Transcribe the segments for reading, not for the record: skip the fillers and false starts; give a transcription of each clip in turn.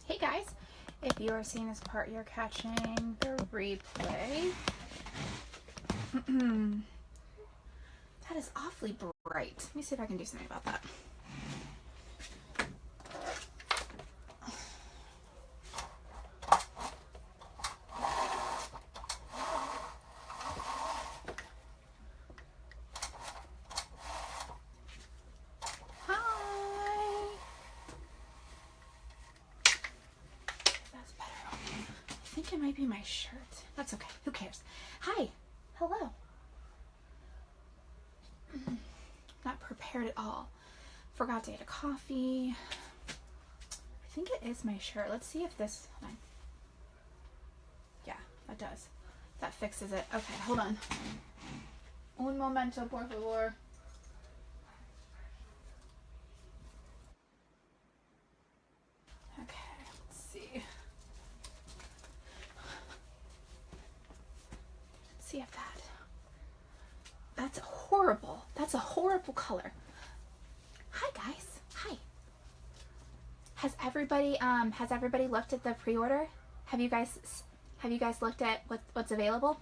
Hey guys, if you are seeing this part, you're catching the replay. That is awfully bright. Let me see if I can do something about that. It might be my shirt. That's okay. Who cares? Hi. Hello. Not prepared at all. Forgot to get a coffee. I think it is my shirt. Let's see if this... Hold on. Yeah, that does. That fixes it. Okay, hold on. Un momento, por favor. Okay, let's see. See if that's horrible. That's a horrible color. Hi guys. Hi. Has everybody looked at the pre-order? Have you guys looked at what's available?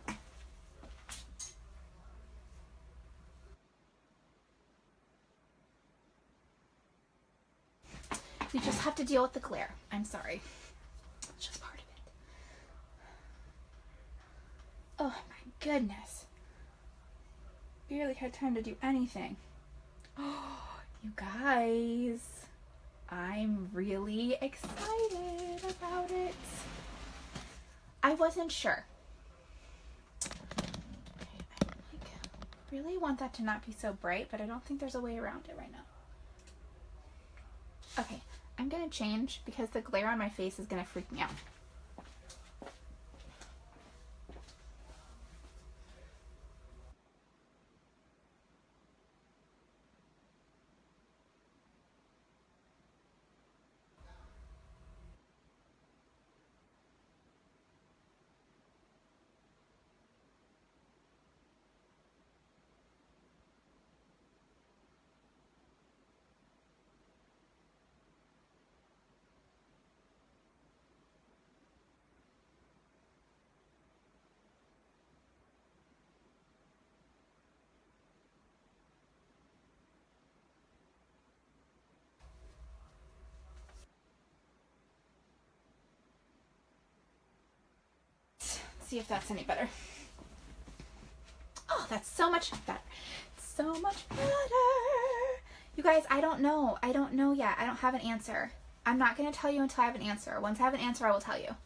You just have to deal with the glare. I'm sorry. It's just part of it. Oh my goodness. Barely had time to do anything. Oh, you guys. I'm really excited about it. I wasn't sure. Okay, I really want that to not be so bright, but I don't think there's a way around it right now. Okay, I'm gonna change because the glare on my face is gonna freak me out. See if that's any better. Oh, that's so much better. So much better. You guys, I don't know. I don't know yet. I don't have an answer. I'm not going to tell you until I have an answer. Once I have an answer, I will tell you.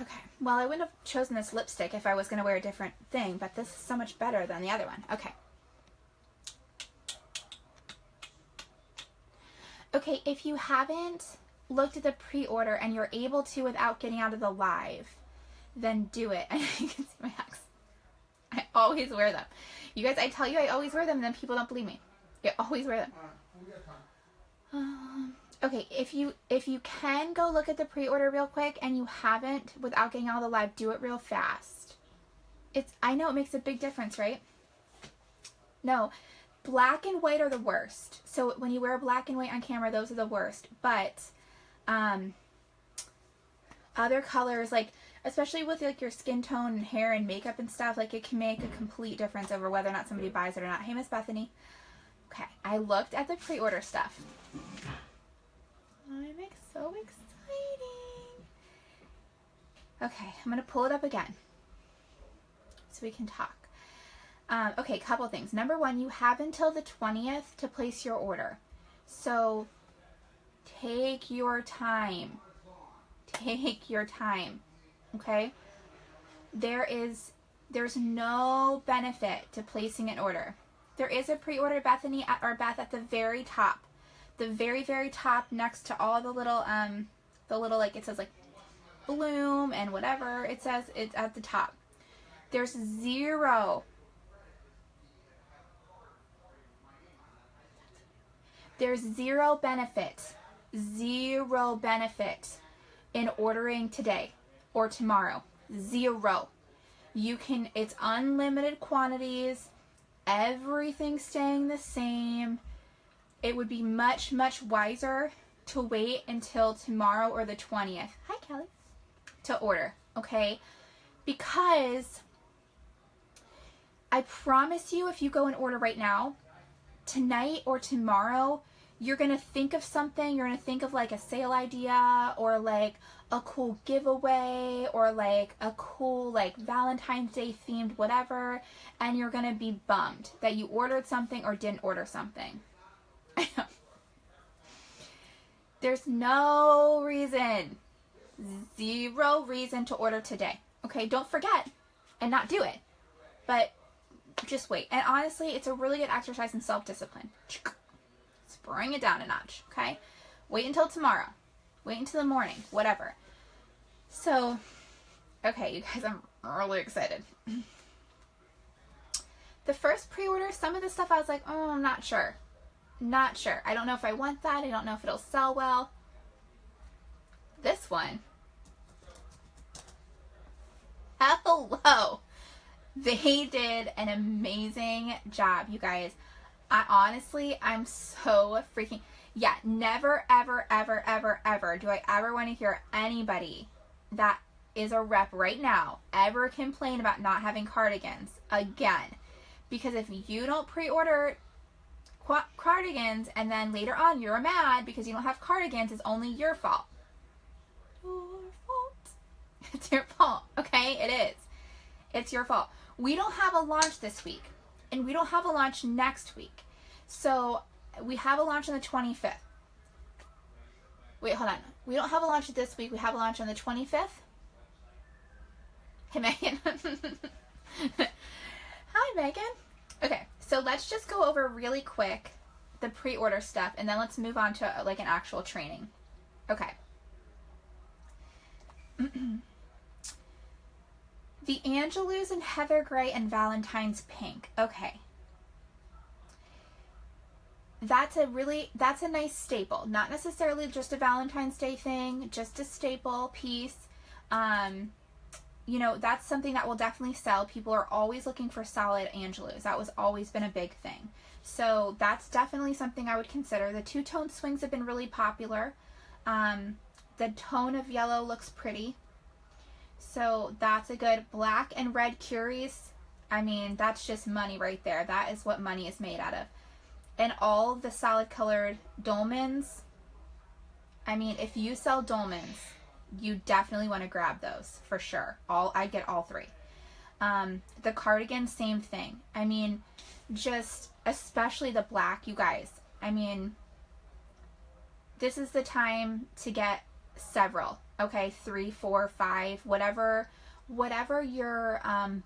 Okay. Well, I wouldn't have chosen this lipstick if I was going to wear a different thing, but this is so much better than the other one. Okay. Okay, if you haven't looked at the pre-order and you're able to without getting out of the live, then do it. And you can see my hacks. I always wear them. You guys, I tell you I always wear them and then people don't believe me. I always wear them. Okay, if you can go look at the pre-order real quick and you haven't without getting out of the live, do it real fast. I know it makes a big difference, right? No. Black and white are the worst. So when you wear black and white on camera, those are the worst. But other colors, like especially with like your skin tone and hair and makeup and stuff, like it can make a complete difference over whether or not somebody buys it or not. Hey, Miss Bethany. Okay, I looked at the pre-order stuff. I'm so exciting. Okay, I'm gonna pull it up again so we can talk. Okay, couple things. Number one, you have until the 20th to place your order. So take your time. Take your time. Okay? There's no benefit to placing an order. There is a pre-order, Bethany, or Beth, at the very top. The very, very top next to all the little, like, it says like bloom and whatever. It says it's at the top. There's zero benefit in ordering today or tomorrow. Zero. It's unlimited quantities. Everything's staying the same. It would be much, much wiser to wait until tomorrow or the 20th. Hi, Kelly. To order, okay? Because I promise you, if you go and order right now, tonight or tomorrow, you're going to think of something. You're going to think of like a sale idea or like a cool giveaway or like a cool like Valentine's Day themed whatever, and you're going to be bummed that you ordered something or didn't order something. I know. There's no reason, zero reason to order today. Okay, don't forget and not do it, but just wait. And honestly, it's a really good exercise in self-discipline. Let's bring it down a notch, okay? Wait until tomorrow. Wait until the morning, whatever. So, okay, you guys, I'm really excited. The first pre-order, some of the stuff I was like, oh, I'm not sure. Not sure. I don't know if I want that. I don't know if it'll sell well. This one. Hello. They did an amazing job, you guys. I'm so freaking, yeah, never, ever, ever, ever, ever do I ever want to hear anybody that is a rep right now ever complain about not having cardigans again. Because if you don't pre-order cardigans and then later on you're mad because you don't have cardigans, it's only your fault. Your fault. It's your fault, okay? It is. It's your fault. We don't have a launch this week, and we don't have a launch next week. So we have a launch on the 25th. Wait, hold on. We don't have a launch this week. We have a launch on the 25th. Hey, Megan. Hi, Megan. Okay, so let's just go over really quick the pre-order stuff, and then let's move on to like an actual training. Okay. The Angelus and Heather Gray and Valentine's Pink. Okay. That's a nice staple. Not necessarily just a Valentine's Day thing, just a staple piece. You know, that's something that will definitely sell. People are always looking for solid Angelus. That was always been a big thing. So that's definitely something I would consider. The two-tone swings have been really popular. The tone of yellow looks pretty. So that's a good black and red Curies. I mean, that's just money right there. That is what money is made out of. And all the solid colored dolmens. I mean, if you sell dolmens, you definitely want to grab those for sure. I'd get all three. The cardigan, same thing. I mean, just especially the black, you guys. I mean, this is the time to get several. Okay, 3, 4, 5, whatever your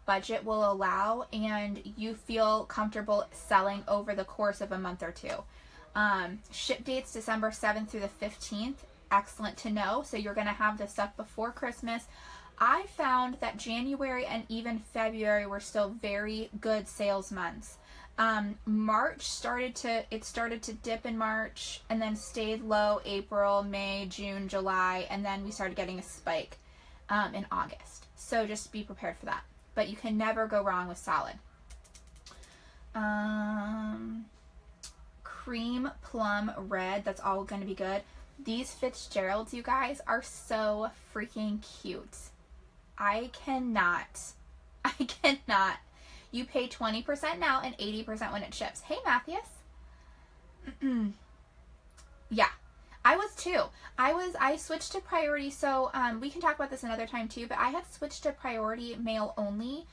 budget will allow and you feel comfortable selling over the course of a month or two. Ship dates December 7th through the 15th. Excellent to know. So you're going to have this stuff before Christmas. I found that January and even February were still very good sales months. March started to dip in March and then stayed low April, May, June, July, and then we started getting a spike in August. So just be prepared for that. But you can never go wrong with solid. Cream Plum Red, that's all going to be good. These Fitzgeralds, you guys, are so freaking cute. I cannot. You pay 20% now and 80% when it ships. Hey, Matthias. Yeah, I was too. I switched to priority, so we can talk about this another time too, but I had switched to priority mail only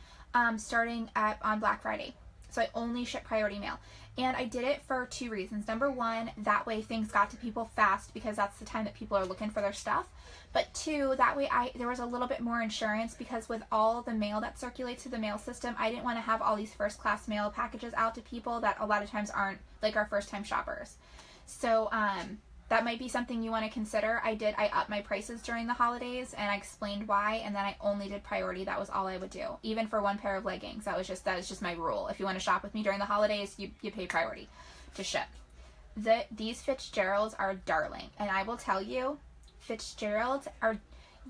starting on Black Friday. So I only ship priority mail. And I did it for 2 reasons. Number 1, that way things got to people fast because that's the time that people are looking for their stuff. But 2, that way there was a little bit more insurance because with all the mail that circulates through the mail system, I didn't want to have all these first class mail packages out to people that a lot of times aren't like our first time shoppers. So that might be something you want to consider. I upped my prices during the holidays and I explained why, and then I only did priority. That was all I would do. Even for 1 pair of leggings. That was just my rule. If you want to shop with me during the holidays, you pay priority to ship. These Fitzgeralds are darling. And I will tell you, Fitzgeralds are,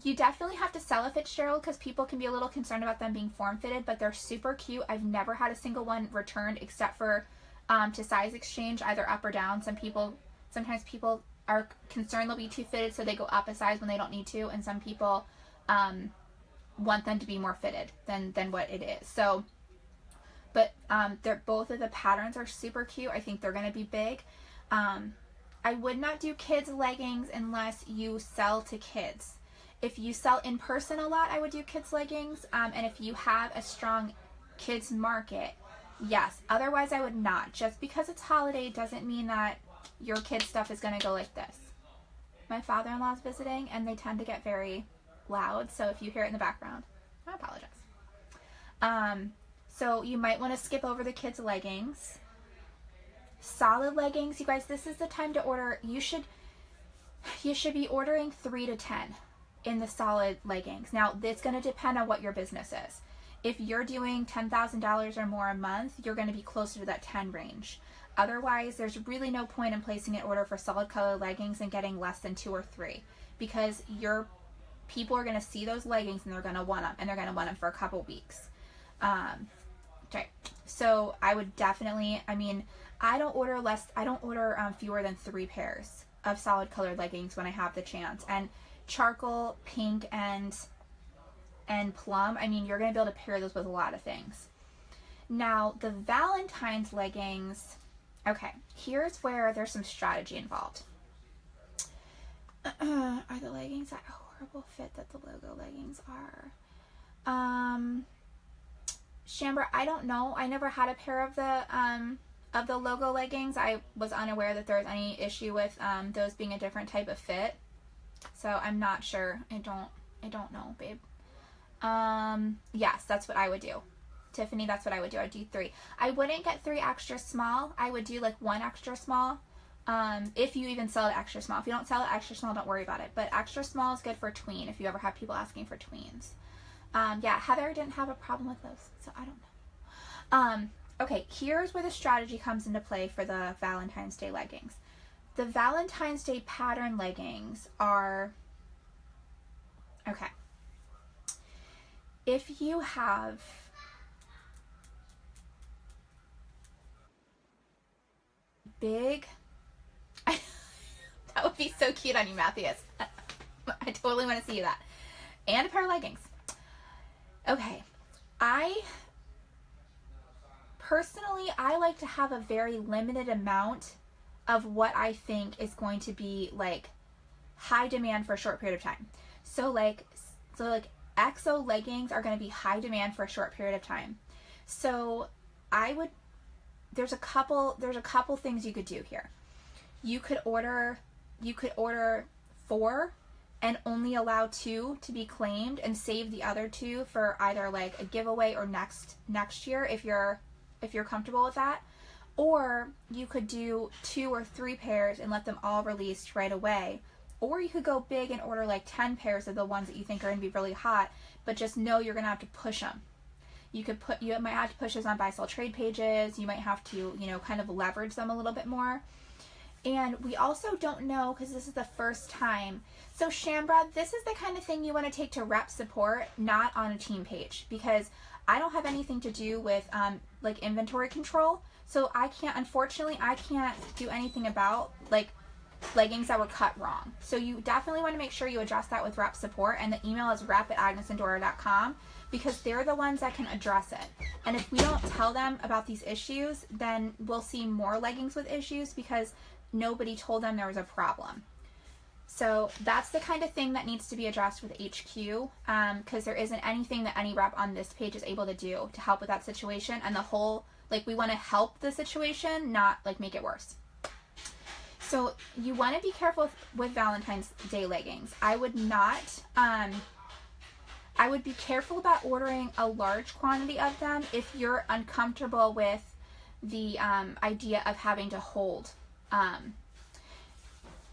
you definitely have to sell a Fitzgerald because people can be a little concerned about them being form-fitted, but they're super cute. I've never had a single one returned except for to size exchange, either up or down. Sometimes people are concerned they'll be too fitted, so they go up a size when they don't need to, and some people want them to be more fitted than what it is. So, but they're, both of the patterns are super cute. I think they're going to be big. I would not do kids leggings unless you sell to kids. If you sell in person a lot, I would do kids leggings. And if you have a strong kids market, yes. Otherwise, I would not. Just because it's holiday doesn't mean that your kids stuff is going to go like this. My father-in-law is visiting, and they tend to get very loud. So if you hear it in the background, I apologize. So you might want to skip over the kids leggings. Solid leggings, you guys, this is the time to order. You should be ordering 3 to 10 in the solid leggings. Now, it's going to depend on what your business is. If you're doing $10,000 or more a month, you're going to be closer to that 10 range. Otherwise, there's really no point in placing an order for solid color leggings and getting less than 2 or 3, because your people are going to see those leggings and they're going to want them, and they're going to want them for a couple weeks. Okay, so I would definitely, I mean, I don't order fewer than 3 pairs of solid colored leggings when I have the chance. And charcoal, pink, and plum, I mean, you're going to be able to pair those with a lot of things. Now, the Valentine's leggings, okay, here's where there's some strategy involved. Are the leggings that horrible fit that the logo leggings are? Shambra, I don't know. I never had a pair of the logo leggings. I was unaware that there was any issue with those being a different type of fit. So I'm not sure. I don't know, babe. Yes, that's what I would do. Tiffany, that's what I would do. I'd do 3. I wouldn't get 3 extra small. I would do like 1 extra small. If you even sell it extra small. If you don't sell it extra small, don't worry about it. But extra small is good for tween if you ever have people asking for tweens. Yeah, Heather didn't have a problem with those, so I don't know. Okay, here's where the strategy comes into play for the Valentine's Day leggings. The Valentine's Day pattern leggings are, okay, if you have big, that would be so cute on you, Matthias. I totally want to see that. And a pair of leggings. Okay, personally, I like to have a very limited amount of what I think is going to be like high demand for a short period of time. So like EXO leggings are going to be high demand for a short period of time. So there's a couple things you could do here. You could order 4 and only allow 2 to be claimed and save the other 2 for either like a giveaway or next year if you're comfortable with that. Or you could do 2 or 3 pairs and let them all release right away. Or you could go big and order like 10 pairs of the ones that you think are going to be really hot, but just know you're going to have to push them. You might have to push those on buy sell trade pages. You might have to, kind of leverage them a little bit more. And we also don't know, because this is the first time. So Shambra, this is the kind of thing you want to take to rep support, not on a team page, because I don't have anything to do with like inventory control. So unfortunately, I can't do anything about like leggings that were cut wrong. So you definitely want to make sure you address that with rep support, and the email is rep@agnesandora.com, because they're the ones that can address it. And if we don't tell them about these issues, then we'll see more leggings with issues because nobody told them there was a problem. So that's the kind of thing that needs to be addressed with HQ, because there isn't anything that any rep on this page is able to do to help with that situation. And the whole, we want to help the situation, not make it worse. So you want to be careful with Valentine's Day leggings. I would not, I would be careful about ordering a large quantity of them if you're uncomfortable with the idea of having to hold.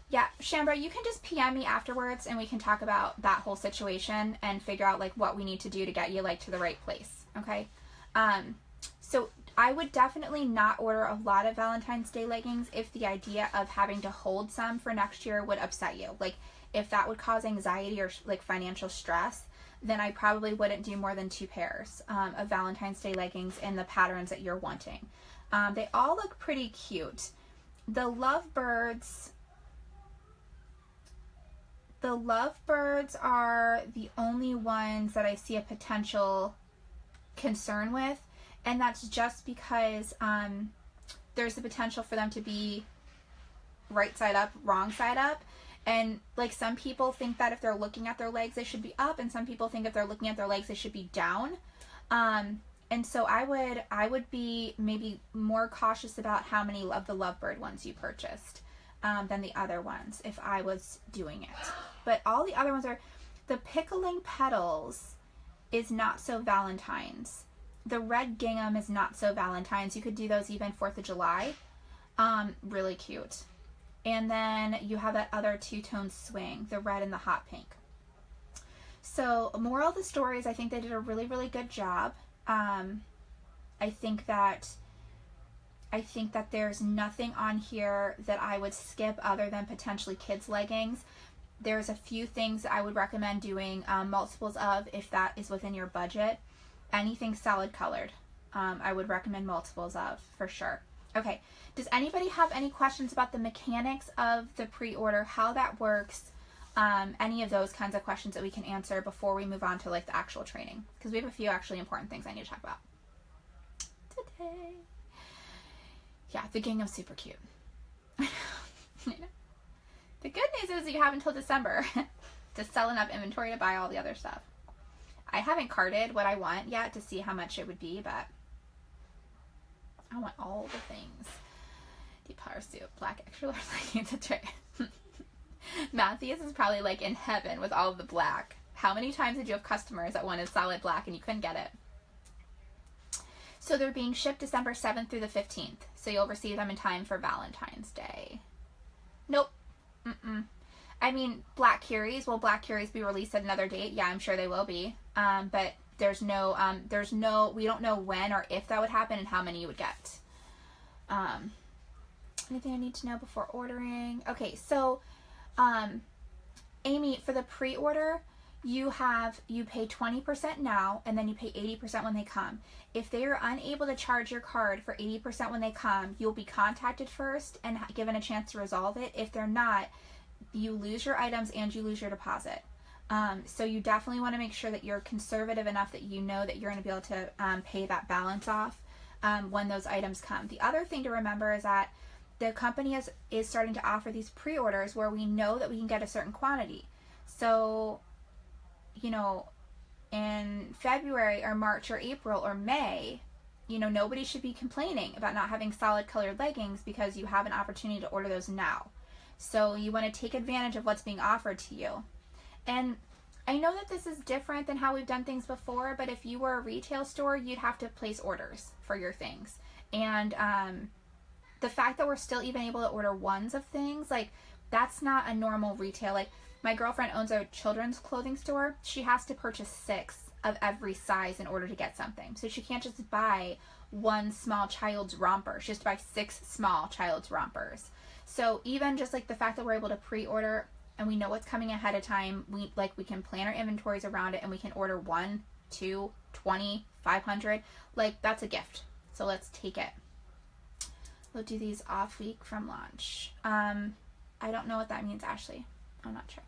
Yeah, Shambra, you can just PM me afterwards and we can talk about that whole situation and figure out what we need to do to get you to the right place, okay? So I would definitely not order a lot of Valentine's Day leggings if the idea of having to hold some for next year would upset you. If that would cause anxiety or financial stress, then I probably wouldn't do more than 2 pairs of Valentine's Day leggings in the patterns that you're wanting. They all look pretty cute. The Lovebirds, the Lovebirds are the only ones that I see a potential concern with, and that's just because there's the potential for them to be right side up, wrong side up. And like some people think that if they're looking at their legs they should be up, and some people think if they're looking at their legs they should be down. And so I would be maybe more cautious about how many of the Lovebird ones you purchased than the other ones if I was doing it. But all the other ones are, the Pickling Petals is not so Valentine's. The Red Gingham is not so Valentine's. You could do those even 4th of July. Really cute. And then you have that other two-tone swing, the red and the hot pink. So moral of the story is I think they did a really, really good job. I think that there's nothing on here that I would skip other than potentially kids leggings. There's a few things I would recommend doing multiples of if that is within your budget. Anything solid colored, I would recommend multiples of for sure. Okay, does anybody have any questions about the mechanics of the pre-order, how that works, any of those kinds of questions that we can answer before we move on to like the actual training? Because we have a few actually important things I need to talk about today. Yeah, the gingham's super cute. The good news is you have until December to sell enough inventory to buy all the other stuff. I haven't carded what I want yet to see how much it would be, but I want all the things. Deep power suit, black extra large leggings, a tray. Matthias is probably like in heaven with all of the black. How many times did you have customers that wanted solid black and you couldn't get it? So they're being shipped December 7th through the 15th. So you'll receive them in time for Valentine's Day. Nope. I mean, Black Curies, will Black Curies be released at another date? Yeah, I'm sure they will be. But there's no, we don't know when or if that would happen and how many you would get. Anything I need to know before ordering? Okay, so, Amy, for the pre-order, you pay 20% now, and then you pay 80% when they come. If they are unable to charge your card for 80% when they come, you'll be contacted first and given a chance to resolve it. If they're not, you lose your items and you lose your deposit. So you definitely want to make sure that you're conservative enough that you know that you're going to be able to pay that balance off when those items come. The other thing to remember is that the company is starting to offer these pre-orders where we know that we can get a certain quantity. So, you know, in February or March or April or May, you know, nobody should be complaining about not having solid colored leggings because you have an opportunity to order those now. So you want to take advantage of what's being offered to you. And I know that this is different than how we've done things before, but if you were a retail store, you'd have to place orders for your things. And the fact that we're still even able to order ones of things, like, that's not a normal retail. Like, my girlfriend owns a children's clothing store. She has to purchase 6 of every size in order to get something. So she can't just buy one small child's romper. She has to buy 6 small child's rompers. So even just like the fact that we're able to pre-order and we know what's coming ahead of time, we can plan our inventories around it and we can order 1, 2, 20, 500. Like, that's a gift. So let's take it. We'll do these off week from launch. I don't know what that means, Ashley. I'm not sure.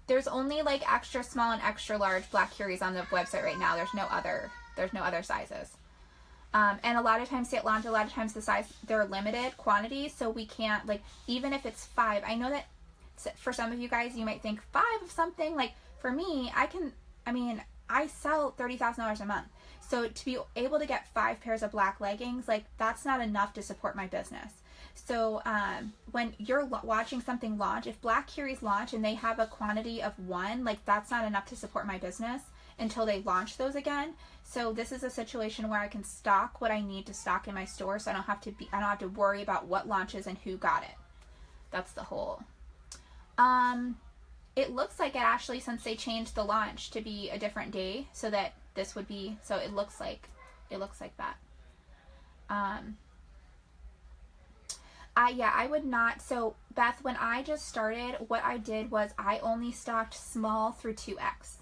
There's only like extra small and extra large Black Curies on the website right now. There's no other sizes. And a lot of times at launch, a lot of times the size, they're limited quantities, so we can't, like, even if it's 5, I know that for some of you guys, you might think 5 of something. Like, for me, I sell $30,000 a month. So to be able to get 5 pairs of black leggings, like, that's not enough to support my business. So when you're watching something launch, if Black Curies launch and they have a quantity of 1, like, that's not enough to support my business until they launch those again. So this is a situation where I can stock what I need to stock in my store, so I don't have to worry about what launches and who got it. That's the whole. It looks like it, Ashley, since they changed the launch to be a different day, so that this would be, so it looks like that. Yeah, I would not. So Beth, when I just started, what I did was I only stocked small through 2X.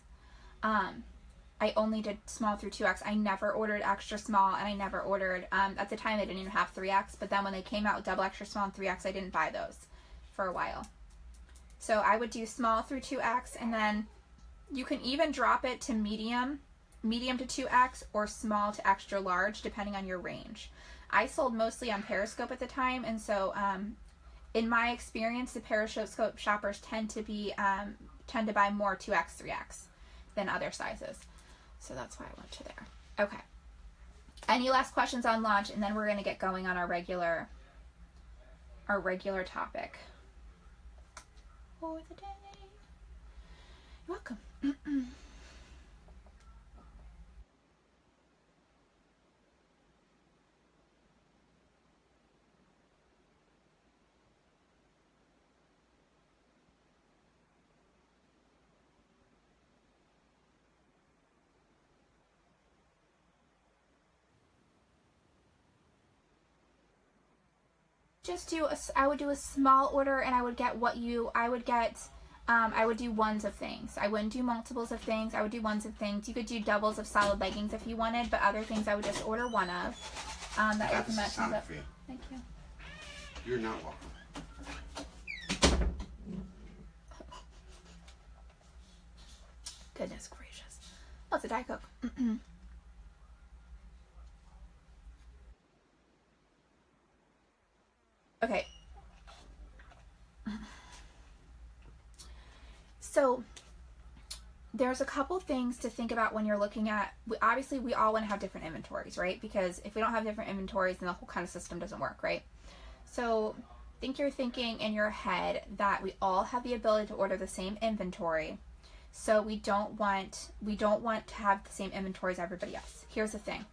I only did small through 2X. I never ordered extra small, and I never ordered, at the time they didn't even have 3X, but then when they came out with double extra small and 3X, I didn't buy those for a while. So I would do small through 2X, and then you can even drop it to medium to 2X, or small to extra large, depending on your range. I sold mostly on Periscope at the time, and so in my experience, the Periscope shoppers tend to buy more 2X, 3X than other sizes. So that's why I went to there. Okay. Any last questions on launch, and then we're going to get going on our regular topic for the day. You're welcome. I would do a small order, and I would do ones of things. I wouldn't do multiples of things. I would do ones of things. You could do doubles of solid leggings if you wanted, but other things I would just order one of. That would match up. For you. Thank you. You're not welcome. Goodness gracious. Oh, it's a Diet Coke. Okay. So there's a couple things to think about when you're looking at, obviously we all want to have different inventories, right? Because if we don't have different inventories, then the whole kind of system doesn't work, right? So I think you're thinking in your head that we all have the ability to order the same inventory. So we don't want to have the same inventory as everybody else. Here's the thing.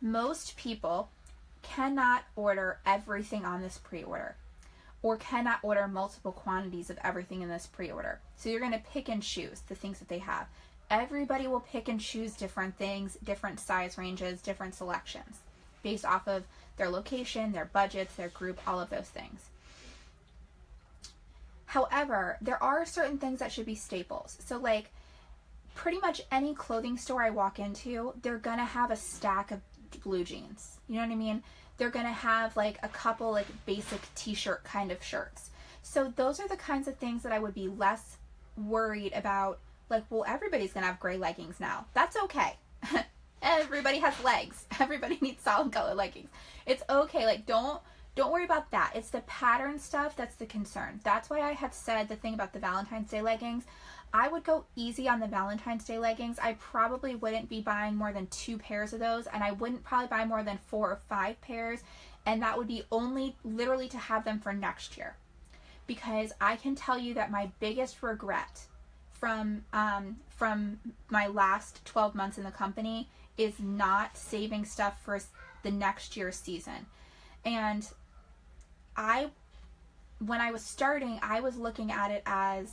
Most people cannot order everything on this pre-order, or cannot order multiple quantities of everything in this pre-order. So you're going to pick and choose the things that they have. Everybody will pick and choose different things, different size ranges, different selections, based off of their location, their budgets, their group, all of those things. However, there are certain things that should be staples. So like pretty much any clothing store I walk into, they're going to have a stack of blue jeans. You know what I mean? They're going to have like a couple like basic t-shirt kind of shirts. So those are the kinds of things that I would be less worried about. Like, well, everybody's going to have gray leggings now. That's okay. Everybody has legs. Everybody needs solid color leggings. It's okay. Like, don't worry about that. It's the pattern stuff that's the concern. That's why I had said the thing about the Valentine's Day leggings. I would go easy on the Valentine's Day leggings. I probably wouldn't be buying more than 2 pairs of those, and I wouldn't probably buy more than 4 or 5 pairs, and that would be only literally to have them for next year. Because I can tell you that my biggest regret from my last 12 months in the company is not saving stuff for the next year's season. And when I was starting, I was looking at it as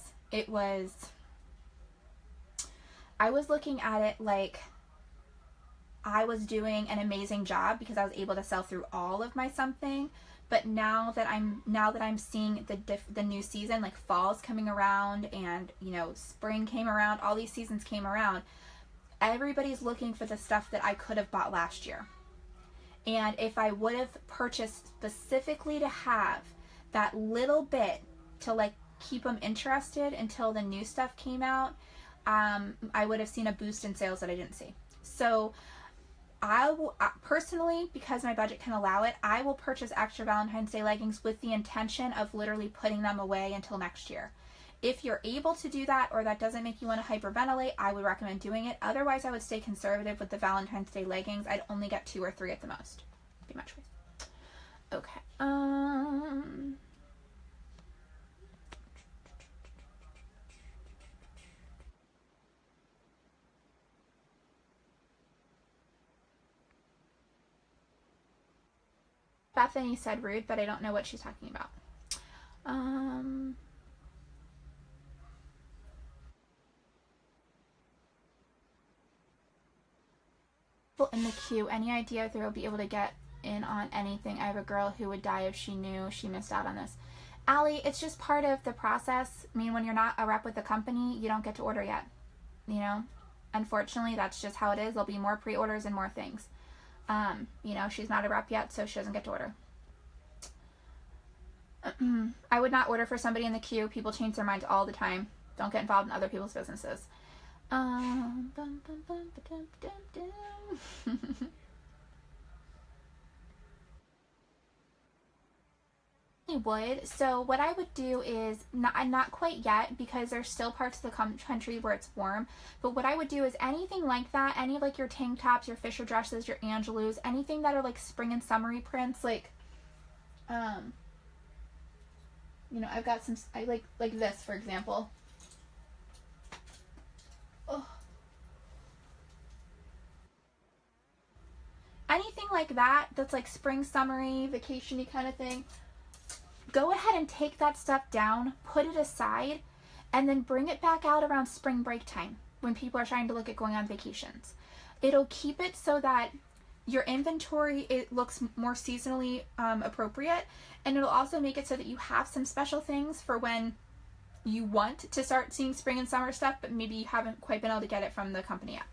I was looking at it like I was doing an amazing job because I was able to sell through all of my something. But now that I'm seeing the new season, like fall's coming around, and spring came around, all these seasons came around, everybody's looking for the stuff that I could have bought last year. And if I would have purchased specifically to have that little bit to like keep them interested until the new stuff came out, I would have seen a boost in sales that I didn't see. So I will personally, because my budget can allow it, I will purchase extra Valentine's Day leggings with the intention of literally putting them away until next year. If you're able to do that, or that doesn't make you want to hyperventilate, I would recommend doing it. Otherwise, I would stay conservative with the Valentine's Day leggings. I'd only get 2 or 3 at the most. Be my choice. Okay. Bethany said rude, but I don't know what she's talking about. In the queue, any idea if they'll be able to get in on anything? I have a girl who would die if she knew she missed out on this. Allie, it's just part of the process. I mean, when you're not a rep with the company, you don't get to order yet. Unfortunately, that's just how it is. There'll be more pre-orders and more things. She's not a rep yet, so she doesn't get to order. I would not order for somebody in the queue. People change their minds all the time. Don't get involved in other people's businesses. Would. So what I would do is, not quite yet, because there's still parts of the country where it's warm, but what I would do is anything like that, any of like your tank tops, your Fisher dresses, your Angelus, anything that are like spring and summery prints, like, you know, I've got some, I like this, for example. Oh. Anything like that, that's like spring, summery, vacation-y kind of thing. Go ahead and take that stuff down, put it aside, and then bring it back out around spring break time when people are trying to look at going on vacations. It'll keep it so that your inventory, it looks more seasonally appropriate, and it'll also make it so that you have some special things for when you want to start seeing spring and summer stuff, but maybe you haven't quite been able to get it from the company yet.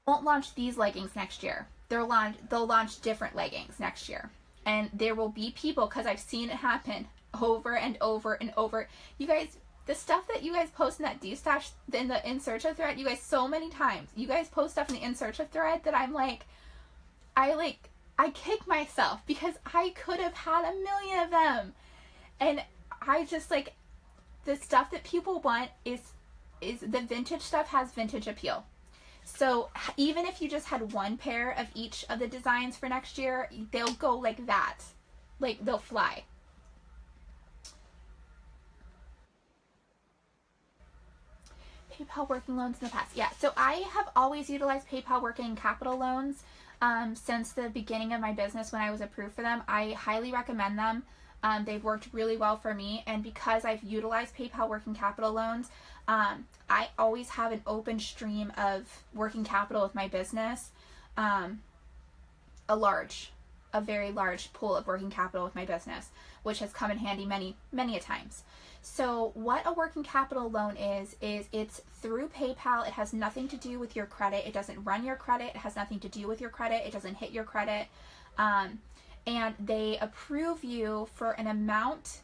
Won't launch these leggings next year. They'll launch different leggings next year. And there will be people, because I've seen it happen over and over and over. You guys, the stuff that you guys post in that D-Stash, in the In Search of thread, you guys, so many times, you guys post stuff in the In Search of thread that I'm like, I kick myself because I could have had a million of them. And I just like, the stuff that people want is the vintage stuff has vintage appeal. So even if you just had one pair of each of the designs for next year, they'll go like that. Like, they'll fly. PayPal working loans in the past. Yeah, so I have always utilized PayPal working capital loans since the beginning of my business when I was approved for them. I highly recommend them. They've worked really well for me, and because I've utilized PayPal working capital loans, I always have an open stream of working capital with my business, a very large pool of working capital with my business, which has come in handy many a times. So what a working capital loan is it's through PayPal. It has nothing to do with your credit. It doesn't run your credit. It has nothing to do with your credit. It doesn't hit your credit. And they approve you for an amount,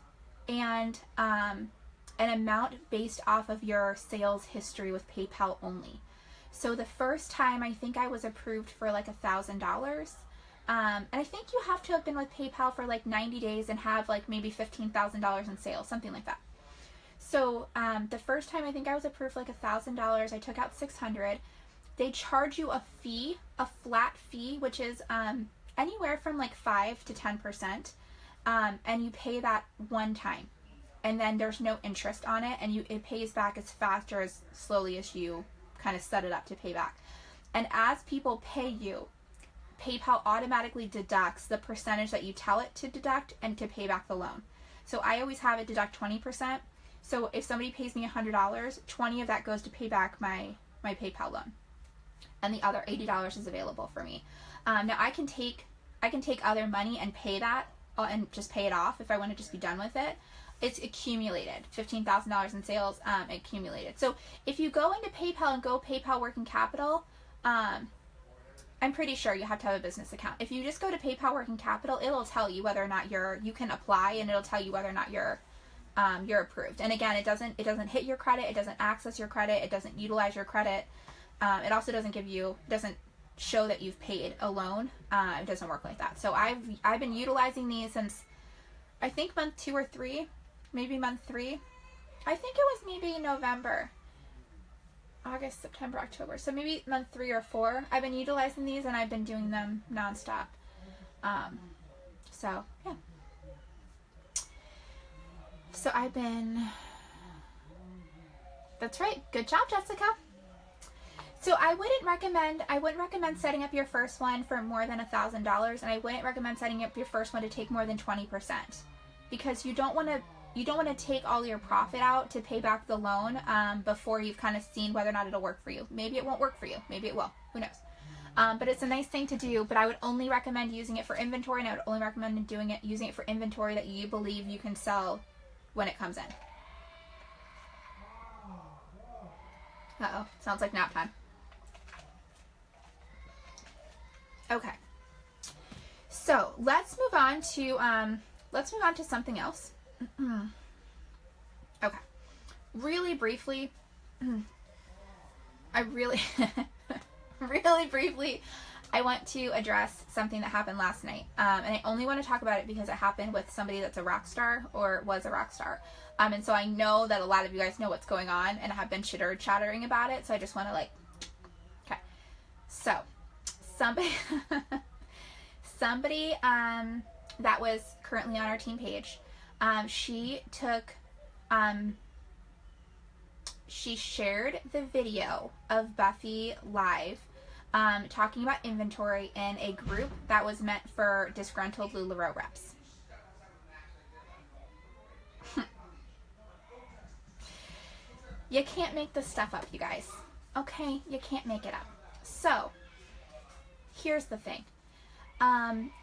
and an amount based off of your sales history with PayPal only. So the first time I think I was approved for like $1,000. And I think you have to have been with PayPal for like 90 days and have like maybe $15,000 in sales, something like that. So the first time I think I was approved for like $1,000, I took out $600. They charge you a fee, a flat fee, which is anywhere from like 5 to 10%, and you pay that one time, and then there's no interest on it, and it pays back as fast or as slowly as you kind of set it up to pay back. And as people pay you, PayPal automatically deducts the percentage that you tell it to deduct and to pay back the loan. So I always have it deduct 20%. So if somebody pays me $100, 20 of that goes to pay back my PayPal loan, and the other $80 is available for me. Now I can take other money and pay that and just pay it off if I want to just be done with it. It's accumulated, $15,000 in sales, accumulated. So if you go into PayPal and go PayPal working capital, I'm pretty sure you have to have a business account. If you just go to PayPal working capital, it'll tell you whether or not you can apply, and it'll tell you whether or not you're approved. And again, it doesn't hit your credit, it doesn't access your credit, it doesn't utilize your credit. It also doesn't show that you've paid a loan. It doesn't work like that. So I've been utilizing these since I think month 2 or 3, maybe month 3. I think it was maybe November, August, September, October. So maybe month 3 or 4. I've been utilizing these, and I've been doing them nonstop. So yeah. So that's right. Good job, Jessica. So I wouldn't recommend setting up your first one for more than $1,000, and I wouldn't recommend setting up your first one to take more than 20%, because you don't want to take all your profit out to pay back the loan before you've kind of seen whether or not it'll work for you. Maybe it won't work for you. Maybe it will. Who knows? But it's a nice thing to do. But I would only recommend using it for inventory, and I would only recommend using it for inventory that you believe you can sell when it comes in. Uh-oh. Sounds like nap time. Okay. So let's move on to something else. Okay. Really briefly, really briefly, I want to address something that happened last night. And I only want to talk about it because it happened with somebody that's a rock star or was a rock star. And so I know that a lot of you guys know what's going on and have been chattering about it. So I just want to okay. So somebody that was currently on our team page, she shared the video of Buffy live talking about inventory in a group that was meant for disgruntled LuLaRoe reps. You can't make this stuff up, you guys. Okay? You can't make it up. So, here's the thing.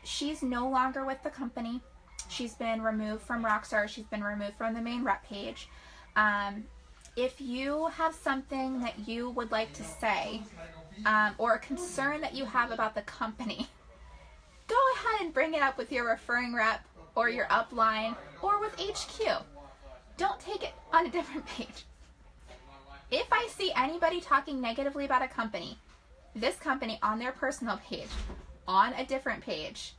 She's no longer with the company. She's been removed from Rockstar. She's been removed from the main rep page. If you have something that you would like to say, or a concern that you have about the company, go ahead and bring it up with your referring rep or your upline or with HQ. Don't take it on a different page. If I see anybody talking negatively about a company, this company on their personal page, on a different page,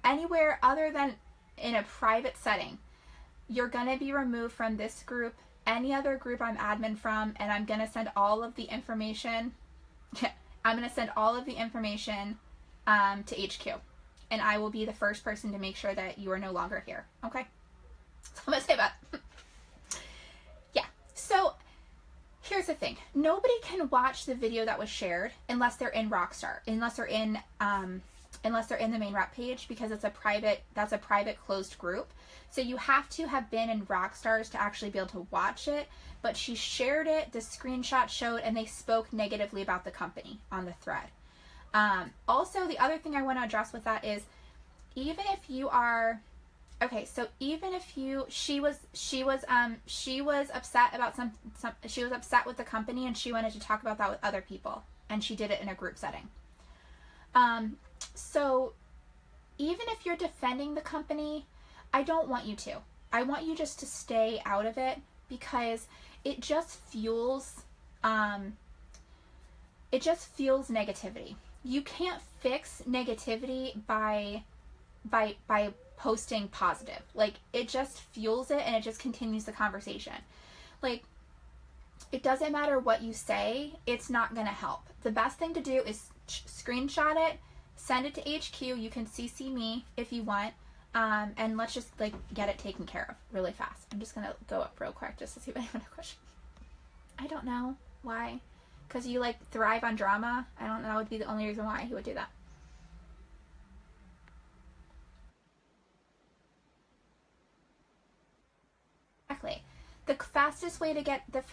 anywhere other than in a private setting, you're going to be removed from this group, any other group I'm admin from, and I'm going to send all of the information. I'm going to send all of the information to HQ. And I will be the first person to make sure that you are no longer here. Okay? That's all I'm going to say about it. Yeah. So, here's the thing. Nobody can watch the video that was shared unless they're in Rockstar. Unless they're in the main rep page, because that's a private closed group. So you have to have been in Rockstars to actually be able to watch it. But she shared it, the screenshot showed, and they spoke negatively about the company on the thread. Also, the other thing I want to address with that is, even if you are, okay, so even if she was upset about she was upset with the company and she wanted to talk about that with other people, and she did it in a group setting. So even if you're defending the company, I don't want you to. I want you just to stay out of it, because it just fuels negativity. You can't fix negativity by posting positive. Like, it just fuels it and it just continues the conversation. Like, it doesn't matter what you say, it's not going to help. The best thing to do is screenshot it, send it to HQ. You can CC me if you want. And let's just get it taken care of really fast. I'm just gonna go up real quick just to see if anyone has a question. I don't know why. Because you thrive on drama? I don't know. That would be the only reason why he would do that. Exactly. The fastest way to get the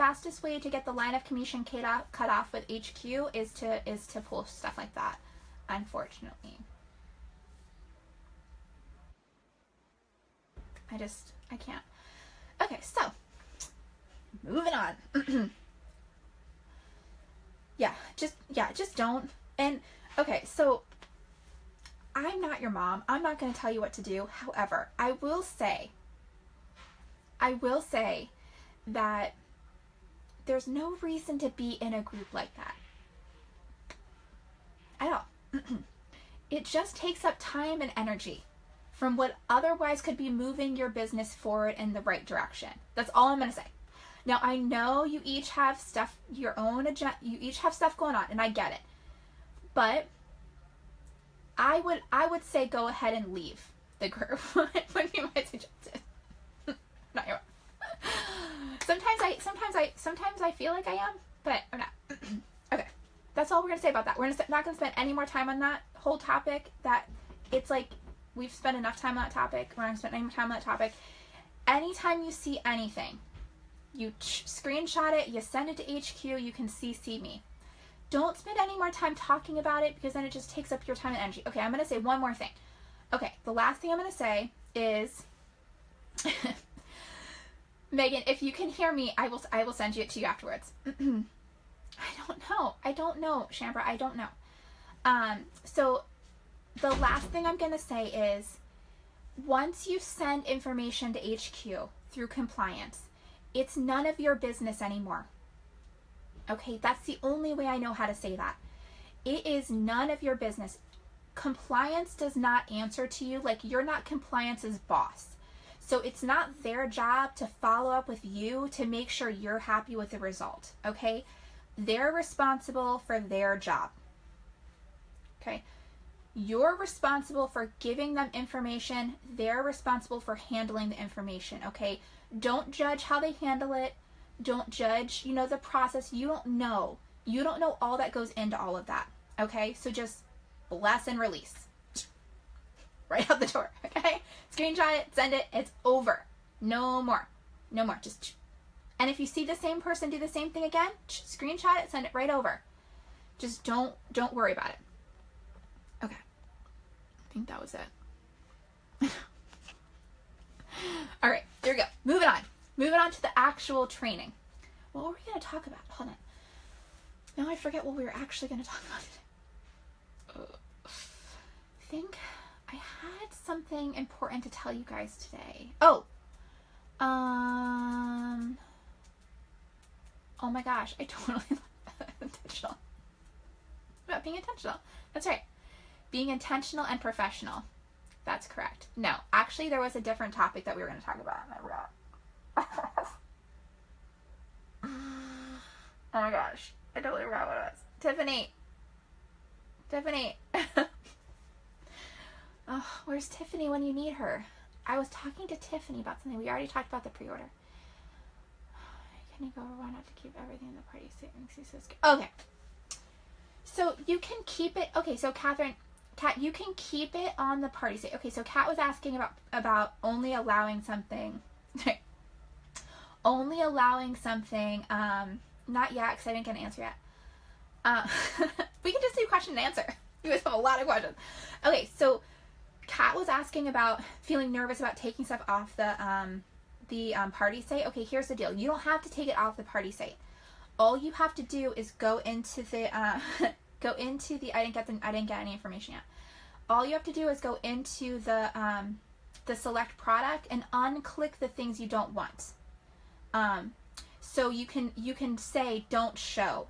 line of communication cut off with HQ is to pull stuff like that, unfortunately. I can't. Okay, so moving on. just don't. And okay, so I'm not your mom. I'm not going to tell you what to do. However, I will say that there's no reason to be in a group like that at all. It just takes up time and energy from what otherwise could be moving your business forward in the right direction. That's all I'm going to say. Now, I know you each have stuff, your own agenda, you each have stuff going on, and I get it. But I would say go ahead and leave the group. Would be my suggestion. Not your. Sometimes I feel like I am, but I'm not. Okay, that's all we're gonna say about that. We're not gonna spend any more time on that whole topic. That it's we've spent enough time on that topic. We're not gonna spend any more time on that topic. Anytime you see anything, you screenshot it, you send it to HQ, you can CC me. Don't spend any more time talking about it, because then it just takes up your time and energy. Okay, I'm going to say one more thing. Okay, the last thing I'm going to say is, Megan, if you can hear me, I will send it to you afterwards. I don't know, Shambra, I don't know. So the last thing I'm going to say is, once you send information to HQ through compliance, it's none of your business anymore. Okay, that's the only way I know how to say that. It is none of your business. Compliance does not answer to you. Like, you're not compliance's boss. So it's not their job to follow up with you to make sure you're happy with the result. Okay, they're responsible for their job. Okay, you're responsible for giving them information. They're responsible for handling the information. Okay, don't judge how they handle it. Don't judge, the process. You don't know. You don't know all that goes into all of that. Okay, so just bless and release. Right out the door. Okay, screenshot it, send it. It's over. No more. No more. Just, and if you see the same person do the same thing again, screenshot it, send it right over. Just don't worry about it. Okay, I think that was it. All right, there we go. Moving on to the actual training. What were we going to talk about? Hold on. Now I forget what we were actually going to talk about today. I think I had something important to tell you guys today. Oh my gosh, I totally intentional. About being intentional. That's right. Being intentional and professional. That's correct. No, actually there was a different topic that we were going to talk about, and I forgot. Oh my gosh, I totally forgot what it was. Tiffany. Oh, where's Tiffany when you need her? I was talking to Tiffany about something. We already talked about the pre-order. Can you go around out to keep everything in the party safe? Okay. So you can keep it. Okay, so Kat, you can keep it on the party state. Okay, so Kat was asking about only allowing something. Only allowing something. Not yet, because I didn't get an answer yet. We can just do question and answer. You guys have a lot of questions. Okay, so Kat was asking about feeling nervous about taking stuff off the party site. Okay, here's the deal. You don't have to take it off the party site. All you have to do is go into the I didn't get any information yet. All you have to do is go into the select product and unclick the things you don't want. So you can say don't show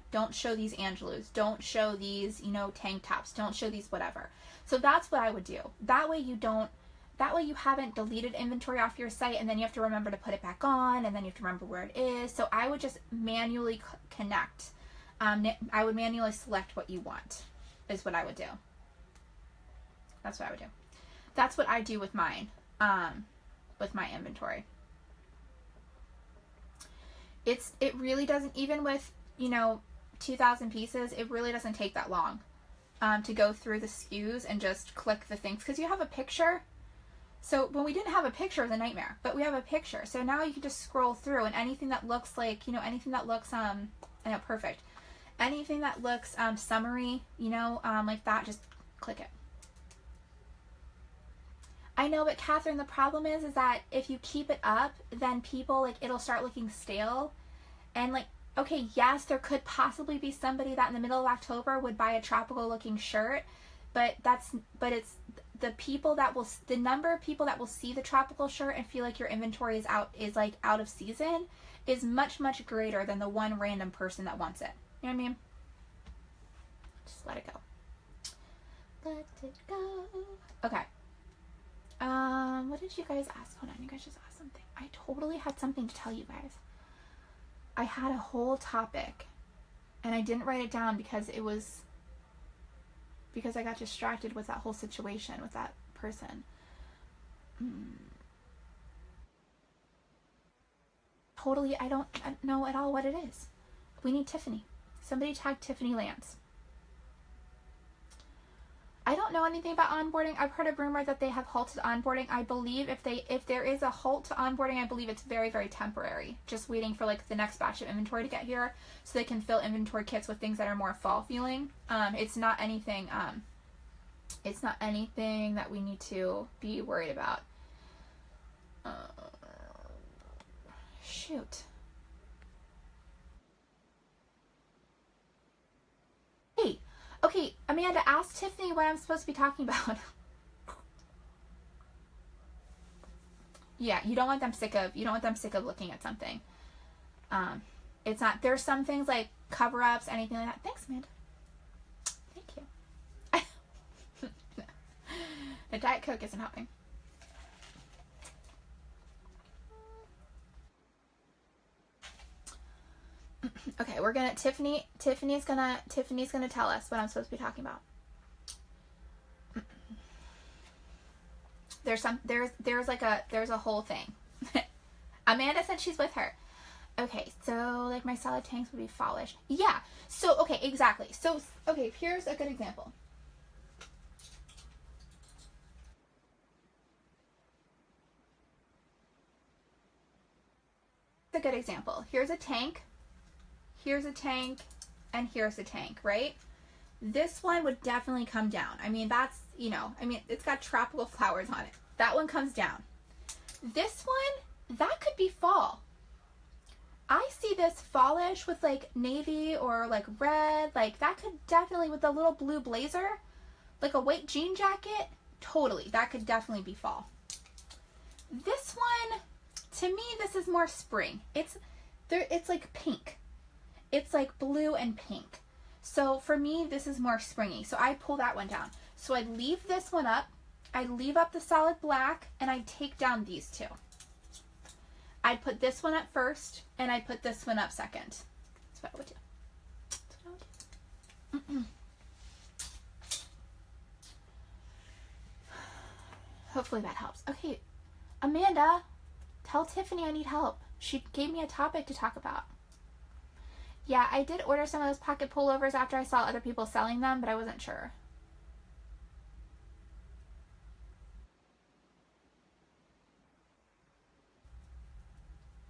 these Angelus, don't show these tank tops, don't show these whatever. So that's what I would do. That way you haven't deleted inventory off your site, and then you have to remember to put it back on, and then you have to remember where it is. So I would just manually connect. I would manually select what you want, is what I would do. That's what I would do. That's what I do with mine, with my inventory. It really doesn't, even with 2,000 pieces, it really doesn't take that long to go through the SKUs and just click the things, because you have a picture. So when we didn't have a picture, it was a nightmare, but we have a picture. So now you can just scroll through, and anything that looks like, anything that looks, I know, perfect. Anything that looks summary, like that, just click it. I know, but Catherine, the problem is that if you keep it up, then people, it'll start looking stale. And okay, yes, there could possibly be somebody that in the middle of October would buy a tropical looking shirt, but it's the number of people that will see the tropical shirt and feel like your inventory is out of season is much, much greater than the one random person that wants it. You know what I mean? Just let it go. Let it go. Okay. What did you guys ask? Hold on, you guys just asked something. I totally had something to tell you guys. I had a whole topic, and I didn't write it down because I got distracted with that whole situation with that person. Totally, I don't know at all what it is. We need Tiffany. Somebody tag Tiffany Lance. I don't know anything about onboarding. I've heard a rumor that they have halted onboarding. I believe if there is a halt to onboarding, I believe it's very, very temporary. Just waiting for the next batch of inventory to get here so they can fill inventory kits with things that are more fall feeling. It's not anything that we need to be worried about. Shoot. Hey, Okay, Amanda, ask Tiffany what I'm supposed to be talking about. Yeah, you don't want them sick of looking at something. It's not, there's some things like cover-ups, anything like that. Thanks, Amanda. Thank you. The Diet Coke isn't helping. Okay, we're gonna, Tiffany's gonna tell us what I'm supposed to be talking about. There's a whole thing. Amanda said she's with her. Okay, so like my solid tanks would be fallish. Yeah. So okay, exactly. So okay, here's a good example. A good example. Here's a tank. Here's a tank, and here's a tank, right? This one would definitely come down. I mean, that's, you know, I mean, it's got tropical flowers on it. That one comes down. This one, that could be fall. I see this fallish with like navy or like red, like that could definitely, with a little blue blazer, like a white jean jacket, totally, that could definitely be fall. This one, to me, this is more spring. It's like pink. It's like blue and pink. So for me, this is more springy. So I pull that one down. So I'd leave this one up. I'd leave up the solid black, and I'd take down these two. I'd put this one up first, and I'd put this one up second. That's what I would do. That's what I would do. Hopefully that helps. Okay, Amanda, tell Tiffany I need help. She gave me a topic to talk about. Yeah, I did order some of those pocket pullovers after I saw other people selling them, but I wasn't sure.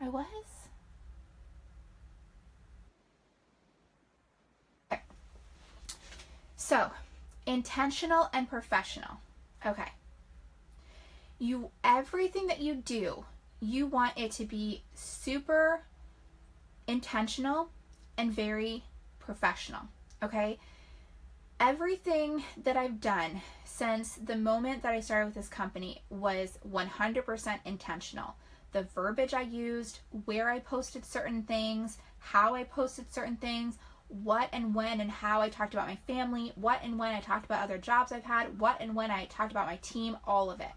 I was? Okay. So, intentional and professional. Okay. Everything that you do, you want it to be super intentional and very professional, okay? Everything that I've done since the moment that I started with this company was 100% intentional. The verbiage I used, where I posted certain things, how I posted certain things, what and when and how I talked about my family, what and when I talked about other jobs I've had, what and when I talked about my team, all of it.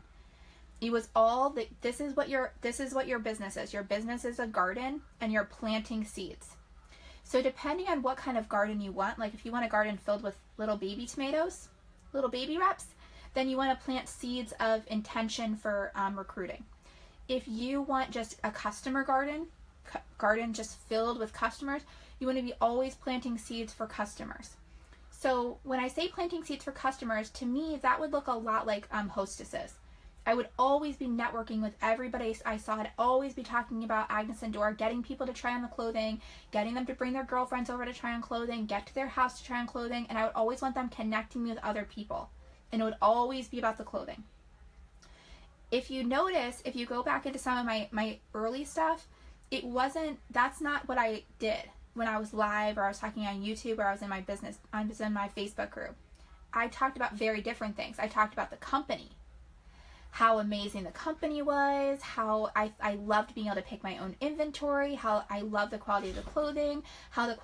It was all this is what your business is. Your business is a garden, and you're planting seeds. So depending on what kind of garden you want, like if you want a garden filled with little baby tomatoes, little baby reps, then you want to plant seeds of intention for recruiting. If you want just a customer garden just filled with customers, you want to be always planting seeds for customers. So when I say planting seeds for customers, to me that would look a lot like hostesses. I would always be networking with everybody I saw. I'd always be talking about Agnes and Dora, getting people to try on the clothing, getting them to bring their girlfriends over to try on clothing, get to their house to try on clothing, and I would always want them connecting me with other people. And it would always be about the clothing. If you notice, if you go back into some of my early stuff, that's not what I did when I was live or I was talking on YouTube or I was in my business, I was in my Facebook group. I talked about very different things. I talked about the company. How amazing the company was, how I loved being able to pick my own inventory, how I love the quality of the clothing, how the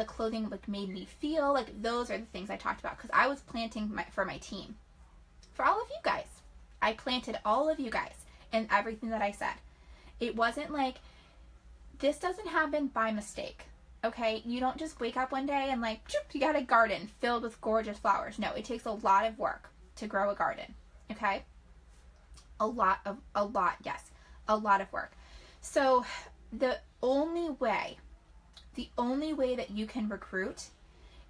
clothing like made me feel. Like those are the things I talked about because I was planting for my team. For all of you guys. I planted all of you guys in everything that I said. It wasn't like, this doesn't happen by mistake. Okay? You don't just wake up one day and like, you got a garden filled with gorgeous flowers. No, it takes a lot of work to grow a garden. Okay? A lot of work. So the only way that you can recruit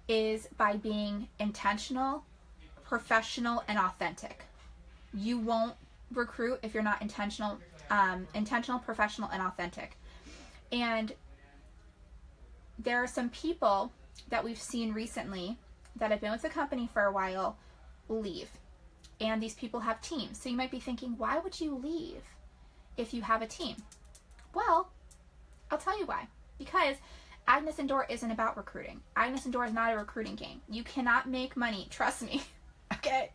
is by being intentional, professional, and authentic. You won't recruit if you're not intentional, professional, and authentic. And there are some people that we've seen recently that have been with the company for a while leave. And these people have teams. So you might be thinking, why would you leave if you have a team? Well, I'll tell you why. Because Agnes and Door isn't about recruiting. Agnes and Door is not a recruiting game. You cannot make money, trust me, okay?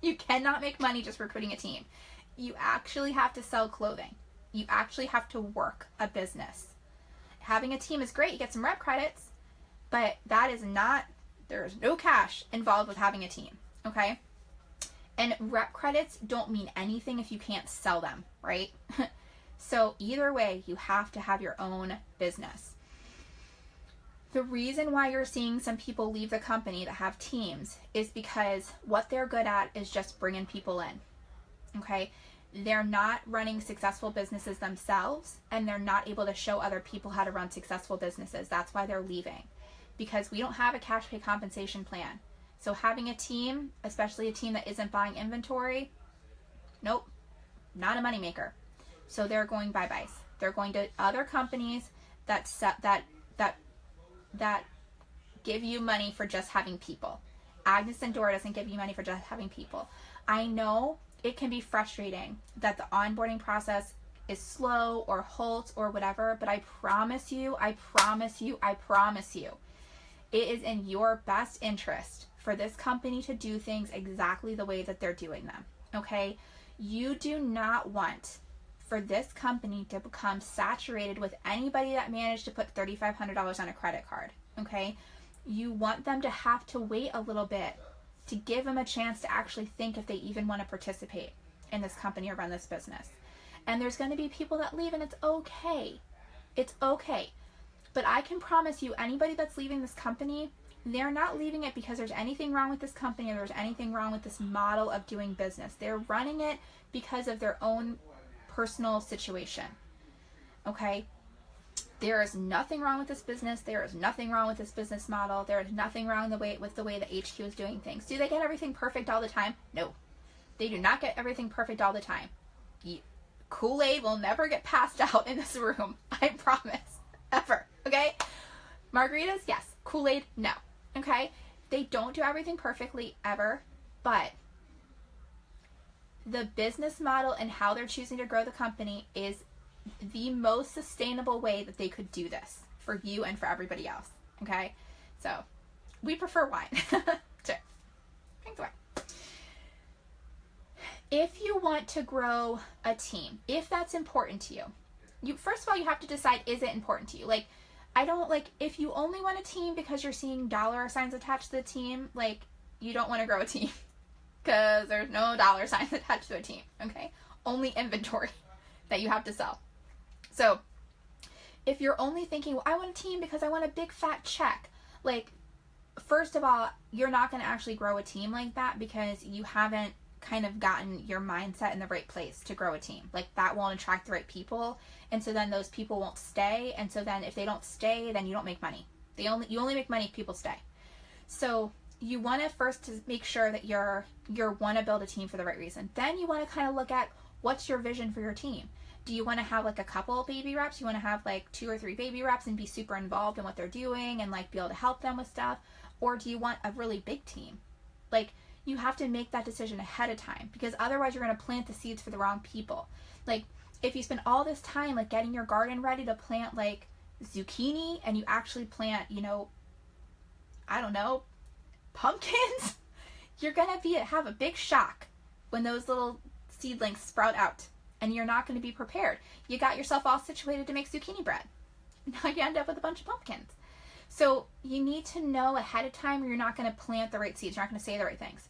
You cannot make money just recruiting a team. You actually have to sell clothing. You actually have to work a business. Having a team is great, you get some rep credits, but that is not, there's no cash involved with having a team, okay? And rep credits don't mean anything if you can't sell them, right? So either way, you have to have your own business. The reason why you're seeing some people leave the company that have teams is because what they're good at is just bringing people in, okay? They're not running successful businesses themselves, and they're not able to show other people how to run successful businesses. That's why they're leaving, because we don't have a cash pay compensation plan. So having a team, especially a team that isn't buying inventory, nope, not a moneymaker. So they're going bye-byes. They're going to other companies that give you money for just having people. Agnes and Door doesn't give you money for just having people. I know it can be frustrating that the onboarding process is slow or halts or whatever, but I promise you, it is in your best interest for this company to do things exactly the way that they're doing them, okay? You do not want for this company to become saturated with anybody that managed to put $3,500 on a credit card, okay? You want them to have to wait a little bit to give them a chance to actually think if they even want to participate in this company or run this business. And there's going to be people that leave, and it's okay. It's okay. But I can promise you, anybody that's leaving this company, they're not leaving it because there's anything wrong with this company or there's anything wrong with this model of doing business. They're running it because of their own personal situation, okay? There is nothing wrong with this business. There is nothing wrong with this business model. There is nothing wrong with the way that HQ is doing things. Do they get everything perfect all the time? No. They do not get everything perfect all the time. Kool-Aid will never get passed out in this room. I promise. Ever. Okay? Margaritas? Yes. Kool-Aid? No. Okay? They don't do everything perfectly ever, but the business model and how they're choosing to grow the company is the most sustainable way that they could do this for you and for everybody else. Okay? So, we prefer wine. Sure. Drink the wine. If you want to grow a team, if that's important to you, first of all, you have to decide, is it important to you? Like, if you only want a team because you're seeing dollar signs attached to the team, like, you don't want to grow a team. Because there's no dollar signs attached to a team, okay? Only inventory that you have to sell. So, if you're only thinking, well, I want a team because I want a big fat check, like, first of all, you're not going to actually grow a team like that because you haven't kind of gotten your mindset in the right place to grow a team. Like, that won't attract the right people, and so then those people won't stay, and so then if they don't stay, then you don't make money. You only make money if people stay. So you want to first make sure that you want to build a team for the right reason. Then you want to kind of look at what's your vision for your team. Do you want to have like a couple baby reps? You want to have like 2 or 3 baby reps and be super involved in what they're doing and like be able to help them with stuff? Or do you want a really big team? Like, you have to make that decision ahead of time, because otherwise you're going to plant the seeds for the wrong people. Like, if you spend all this time like getting your garden ready to plant like zucchini and you actually plant, I don't know, pumpkins, you're going to have a big shock when those little seedlings sprout out, and you're not going to be prepared. You got yourself all situated to make zucchini bread. Now you end up with a bunch of pumpkins. So you need to know ahead of time, or you're not going to plant the right seeds. You're not going to say the right things.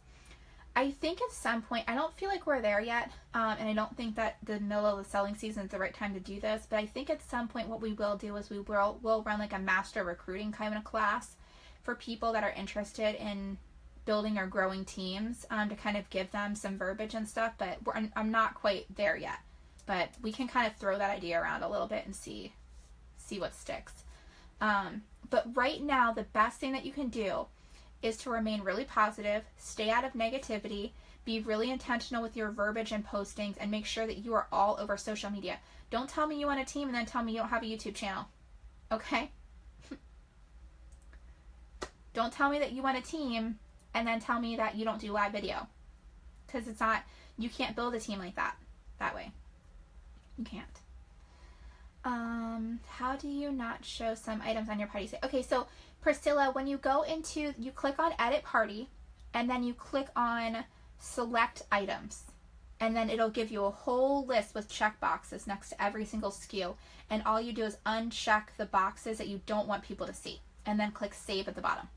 I think at some point, I don't feel like we're there yet, and I don't think that the middle of the selling season is the right time to do this, but I think at some point what we will do is we'll run like a master recruiting kind of class for people that are interested in building or growing teams, to kind of give them some verbiage and stuff, but I'm not quite there yet. But we can kind of throw that idea around a little bit and see what sticks. But right now, the best thing that you can do is to remain really positive, stay out of negativity, be really intentional with your verbiage and postings, and make sure that you are all over social media. Don't tell me you want a team and then tell me you don't have a YouTube channel. Okay? Don't tell me that you want a team and then tell me that you don't do live video. Because you can't build a team like that way. You can't. How do you not show some items on your party site? Okay, so Priscilla, when you go into, you click on edit party, and then you click on select items, and then it'll give you a whole list with check boxes next to every single SKU, and all you do is uncheck the boxes that you don't want people to see, and then click save at the bottom.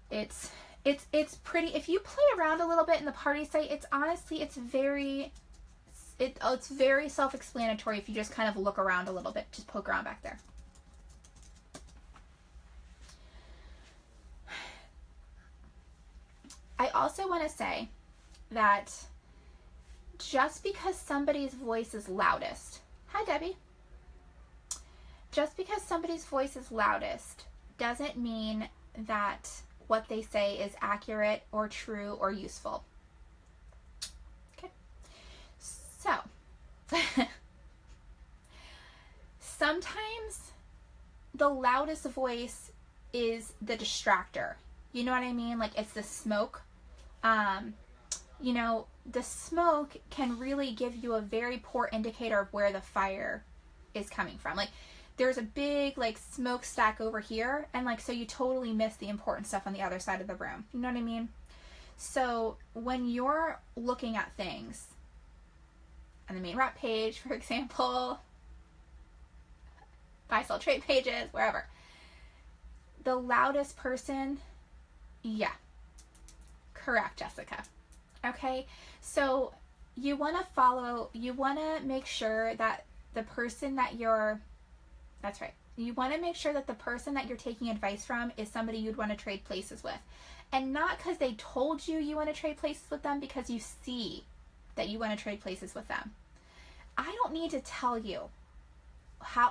It's pretty. If you play around a little bit in the party site, it's honestly, it's very self-explanatory if you just kind of look around a little bit, just poke around back there. I also want to say that just because somebody's voice is loudest, hi Debbie, just because somebody's voice is loudest doesn't mean that what they say is accurate or true or useful. Okay. So, sometimes the loudest voice is the distractor. You know what I mean? Like, it's the smoke. You know, the smoke can really give you a very poor indicator of where the fire is coming from. Like, there's a big, like, smokestack over here, and, like, so you totally miss the important stuff on the other side of the room. You know what I mean? So, when you're looking at things on the main rep page, for example, buy, sell, trade pages, wherever, the loudest person, yeah, correct, Jessica. Okay, so you want to make sure that the person that you're, that's right, you want to make sure that the person that you're taking advice from is somebody you'd want to trade places with. And not because they told you want to trade places with them, because you see that you want to trade places with them. I don't need to tell you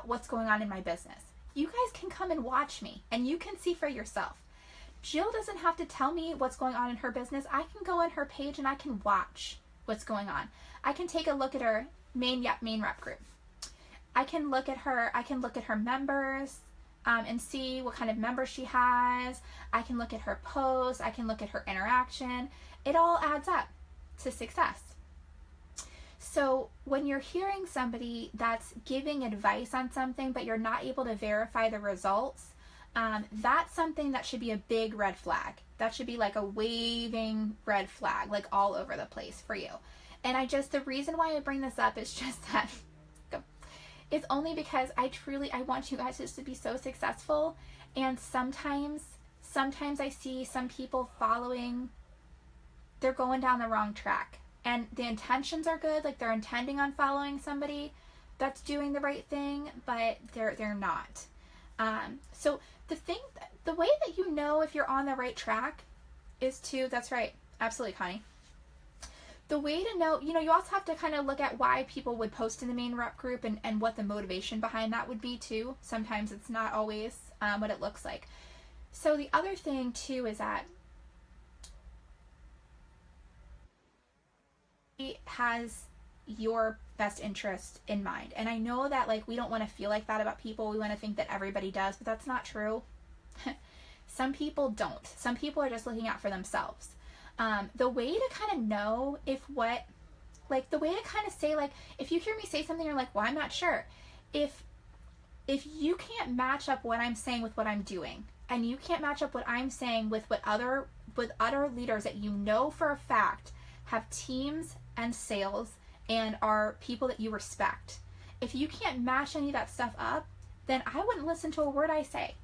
what's going on in my business. You guys can come and watch me, and you can see for yourself. Jill doesn't have to tell me what's going on in her business. I can go on her page and I can watch what's going on. I can take a look at her main rep group. I can look at her members and see what kind of members she has. I can look at her posts. I can look at her interaction. It all adds up to success. So when you're hearing somebody that's giving advice on something, but you're not able to verify the results, that's something that should be a big red flag. That should be like a waving red flag, like all over the place for you. And the reason why I bring this up is just that it's only because I want you guys just to be so successful. And sometimes I see some people they're going down the wrong track. And the intentions are good, like they're intending on following somebody that's doing the right thing, but they're not. So the way that you know if you're on the right track is that's right, absolutely, Connie. The way to know, you also have to kind of look at why people would post in the main rep group and what the motivation behind that would be too. Sometimes it's not always what it looks like. So the other thing too is that it has your best interest in mind. And I know that, like, we don't want to feel like that about people. We want to think that everybody does, but that's not true. Some people don't. Some people are just looking out for themselves. The way to kind of know the way to kind of say, like, if you hear me say something, you're like, well, I'm not sure. If you can't match up what I'm saying with what I'm doing, and you can't match up what I'm saying with other leaders that you know for a fact have teams and sales and are people that you respect, if you can't match any of that stuff up, then I wouldn't listen to a word I say.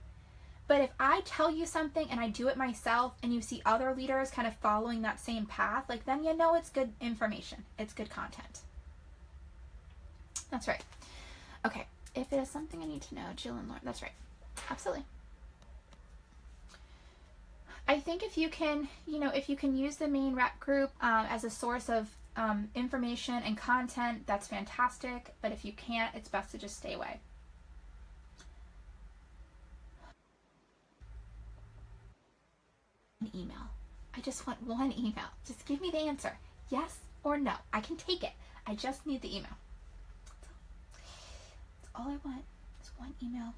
But if I tell you something and I do it myself and you see other leaders kind of following that same path, like, then you know it's good information. It's good content. That's right. Okay. If it is something I need to know, Jill and Lauren. That's right. Absolutely. I think if you can use the main rep group as a source of information and content, that's fantastic. But if you can't, it's best to just stay away. An email. I just want one email. Just give me the answer. Yes or no. I can take it. I just need the email. That's all I want. Is one email.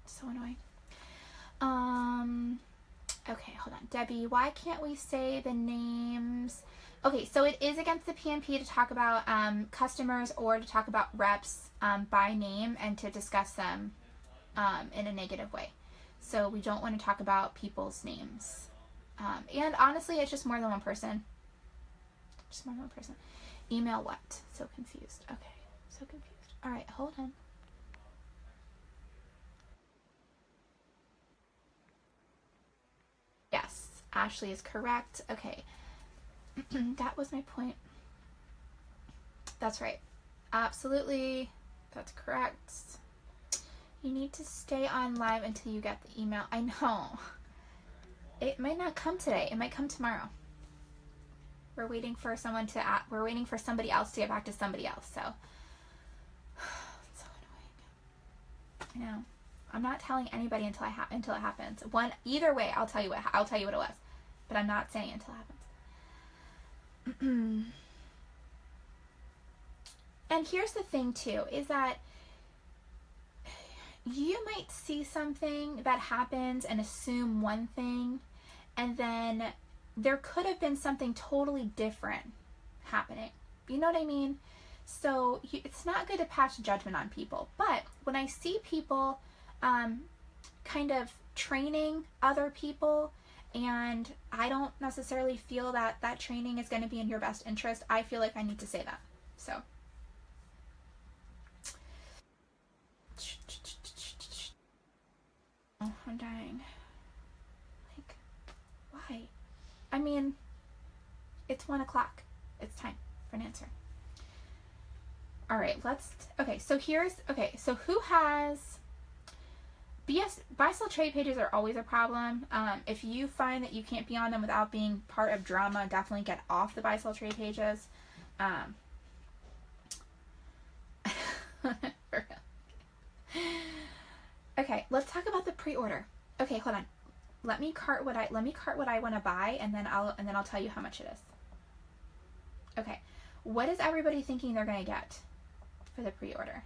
So annoying. Okay, hold on. Debbie, why can't we say the names? Okay, so it is against the PNP to talk about customers or to talk about reps by name and to discuss them in a negative way. So we don't want to talk about people's names. And honestly, it's just more than one person. Just more than one person. Email what? So confused. Okay, so confused. All right, hold on. Yes, Ashley is correct. Okay. That was my point. That's right. Absolutely. That's correct. You need to stay on live until you get the email. I know. It might not come today. It might come tomorrow. We're waiting for someone to we're waiting for somebody else to get back to somebody else. So it's so annoying. I know. I'm not telling anybody until it happens. Either way, I'll tell you what it was. But I'm not saying it until it happens. And here's the thing too, is that you might see something that happens and assume one thing, and then there could have been something totally different happening. You know what I mean? So it's not good to pass judgment on people. But when I see people kind of training other people, and I don't necessarily feel that that training is going to be in your best interest, I feel like I need to say that. So. Oh, I'm dying. Like, why? I mean, it's 1 o'clock. It's time for an answer. All right, okay, so who has, buy-sell trade pages are always a problem. If you find that you can't be on them without being part of drama, definitely get off the buy-sell trade pages. For real. Okay, let's talk about the pre-order. Okay, hold on. Let me cart what I want to buy, and then I'll tell you how much it is. Okay, what is everybody thinking they're gonna get for the pre-order?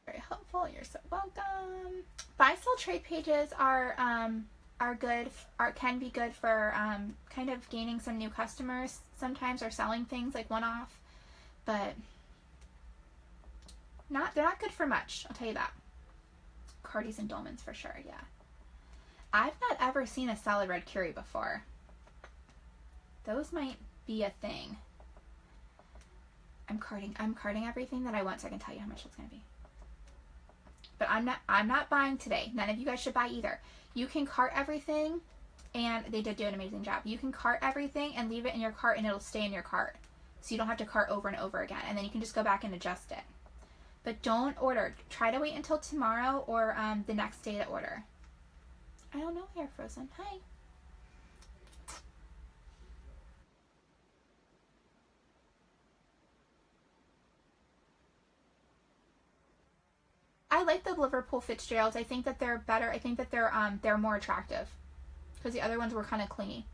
Very helpful. You're so welcome. Buy-sell trade pages can be good for kind of gaining some new customers sometimes, or selling things like one-off, but they're not good for much. I'll tell you that. Cardis and dolmens for sure. Yeah. I've not ever seen a solid red curry before. Those might be a thing. I'm carting everything that I want so I can tell you how much it's gonna be. But I'm not buying today. None of you guys should buy either. You can cart everything, and they did do an amazing job. You can cart everything and leave it in your cart, and it'll stay in your cart. So you don't have to cart over and over again, and then you can just go back and adjust it. But don't order. Try to wait until tomorrow or the next day to order. I don't know, Hair Frozen. Hi. I like the Liverpool Fitzgeralds. I think that they're better. I think that they're more attractive, because the other ones were kind of clingy.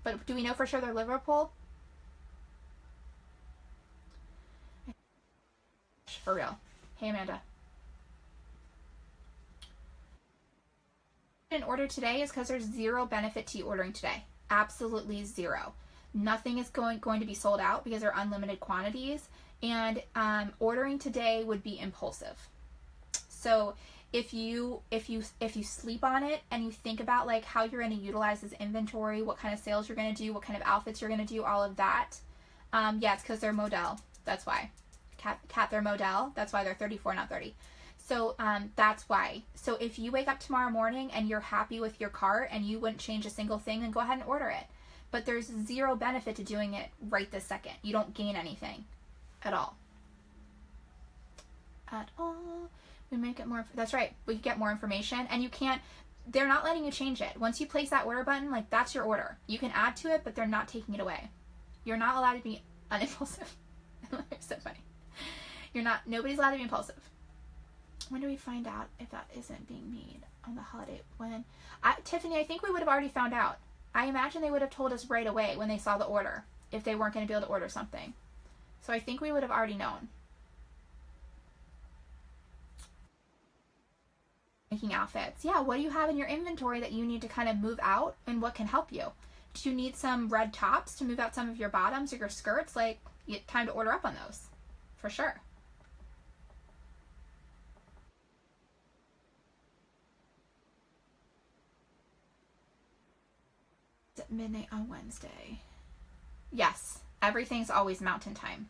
But do we know for sure they're Liverpool? For real. Hey, Amanda. Didn't order today is because there's zero benefit to you ordering today. Absolutely zero. Nothing is going to be sold out because they're unlimited quantities, and ordering today would be impulsive. So if you sleep on it and you think about like how you're going to utilize this inventory, what kind of sales you're going to do, what kind of outfits you're going to do, all of that, yeah, it's because they're model. That's why. Cat, they're model. That's why they're 34, not 30. So that's why. So if you wake up tomorrow morning and you're happy with your cart and you wouldn't change a single thing, then go ahead and order it. But there's zero benefit to doing it right this second. You don't gain anything at all. At all. We make it more. That's right. We get more information, and you can't. They're not letting you change it. Once you place that order button, like that's your order. You can add to it, but they're not taking it away. You're not allowed to be unimpulsive. It's so funny. Nobody's allowed to be impulsive. When do we find out if that isn't being made on the holiday? Tiffany, I think we would have already found out. I imagine they would have told us right away when they saw the order if they weren't going to be able to order something. So I think we would have already known. Making outfits. Yeah, what do you have in your inventory that you need to kind of move out, and what can help you? Do you need some red tops to move out some of your bottoms or your skirts? Like, time to order up on those. For sure. It's at midnight on Wednesday. Yes, everything's always mountain time.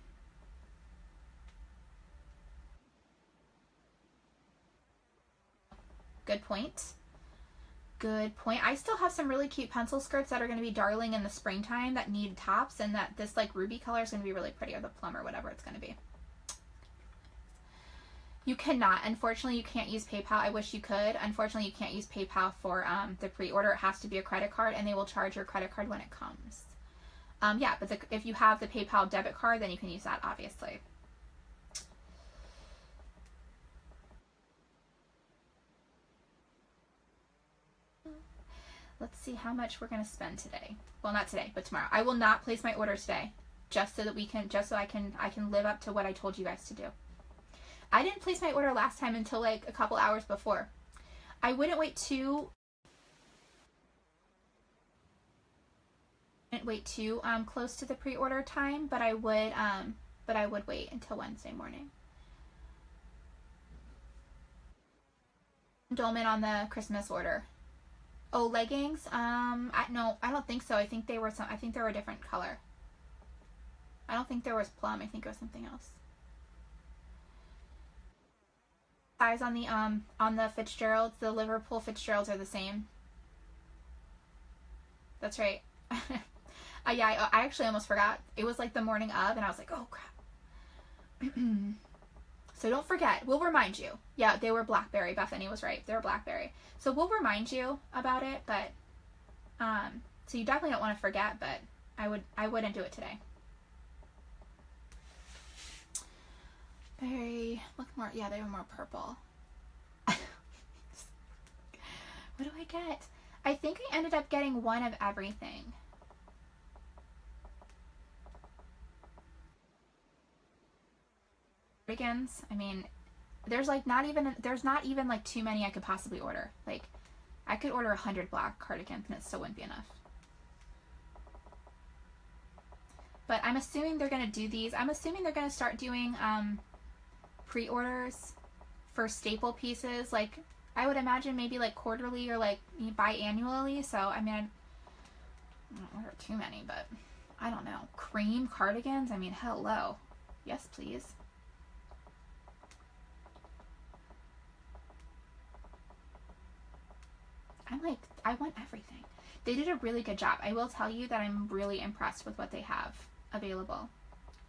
Good point. Good point. I still have some really cute pencil skirts that are going to be darling in the springtime that need tops, and that this like ruby color is going to be really pretty, or the plum or whatever it's going to be. You cannot. Unfortunately, you can't use PayPal. I wish you could. Unfortunately, you can't use PayPal for the pre-order. It has to be a credit card, and they will charge your credit card when it comes. Yeah, but if you have the PayPal debit card, then you can use that, obviously. Let's see how much we're going to spend today. Well, not today, but tomorrow. I will not place my order today, just so that I can live up to what I told you guys to do. I didn't place my order last time until like a couple hours before. I wouldn't wait too close to the pre-order time, but I would wait until Wednesday morning. Dolman on the Christmas order. Oh, leggings? No, I don't think so. I think they were a different color. I don't think there was plum. I think it was something else. Size on the Fitzgeralds, the Liverpool Fitzgeralds are the same. That's right. Yeah, I actually almost forgot. It was like the morning of, and I was like, oh crap. So don't forget. We'll remind you. Yeah, they were blackberry. Bethany was right. They were blackberry. So we'll remind you about it, but so you definitely don't want to forget, but I wouldn't do it today. Look more, yeah, they were more purple. What do I get? I think I ended up getting one of everything. Cardigans, I mean, there's not even like too many I could possibly order. Like, I could order 100 black cardigans and it still wouldn't be enough. But I'm assuming they're going to do these. I'm assuming they're going to start doing pre-orders for staple pieces. Like, I would imagine maybe like quarterly or like biannually. So, I mean, I don't order too many, but I don't know. Cream cardigans? I mean, hello. Yes, please. I want everything. They did a really good job. I will tell you that I'm really impressed with what they have available.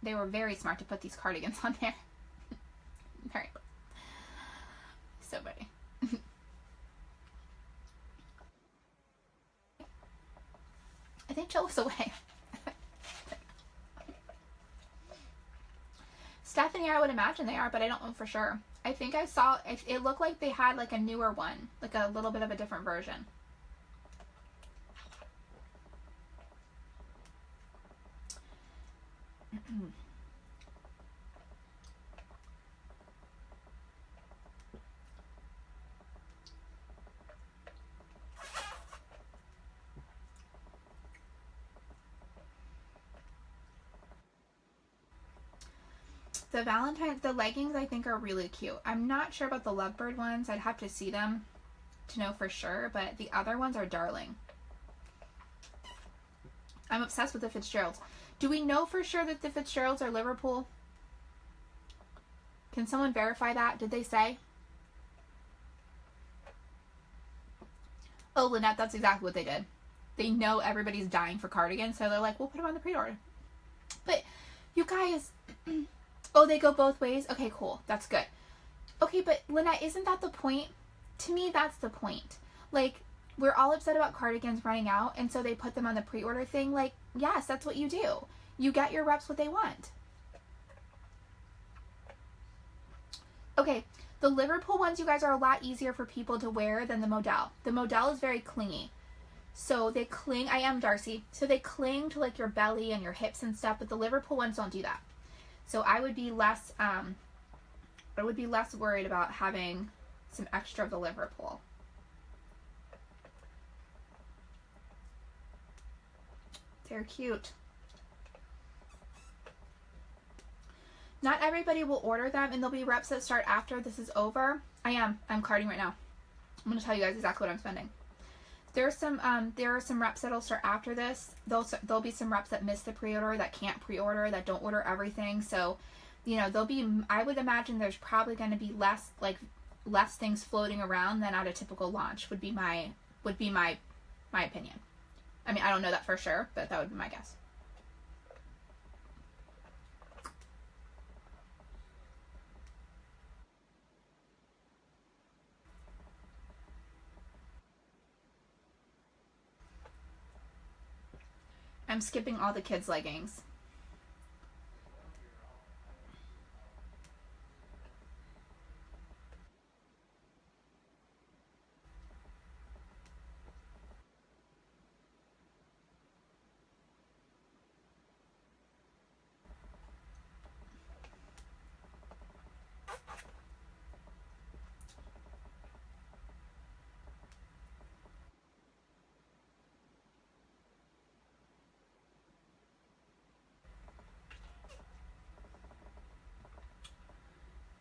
They were very smart to put these cardigans on there. Very. So funny. I think Jill was away. Stephanie, I would imagine they are, but I don't know for sure. I think I saw, it looked like they had like a newer one, like a little bit of a different version. The leggings I think are really cute. I'm not sure about the Lovebird ones. I'd have to see them to know for sure, but the other ones are darling. I'm obsessed with the Fitzgeralds. Do we know for sure that the Fitzgeralds are Liverpool? Can someone verify that? Did they say? Oh, Lynette, that's exactly what they did. They know everybody's dying for cardigans, so they're like, we'll put them on the pre-order. But, you guys... Oh, they go both ways? Okay, cool. That's good. Okay, but Lynette, isn't that the point? To me, that's the point. Like, we're all upset about cardigans running out, and so they put them on the pre-order thing. Like, yes, that's what you do. You get your reps what they want. Okay, the Liverpool ones, you guys, are a lot easier for people to wear than the Model. The Model is very clingy. So they cling, I am Darcy, so they cling to like your belly and your hips and stuff, but the Liverpool ones don't do that. So I would be less worried about having some extra of the Liverpool. They're cute. Not everybody will order them, and there'll be reps that start after this is over. I'm carding right now. I'm going to tell you guys exactly what I'm spending. There are some reps that'll start after this. There'll be some reps that miss the pre-order, that can't pre-order, that don't order everything. So, you know, there'll be, I would imagine there's probably going to be less things floating around than at a typical launch would be my opinion. I mean, I don't know that for sure, but that would be my guess. I'm skipping all the kids' leggings.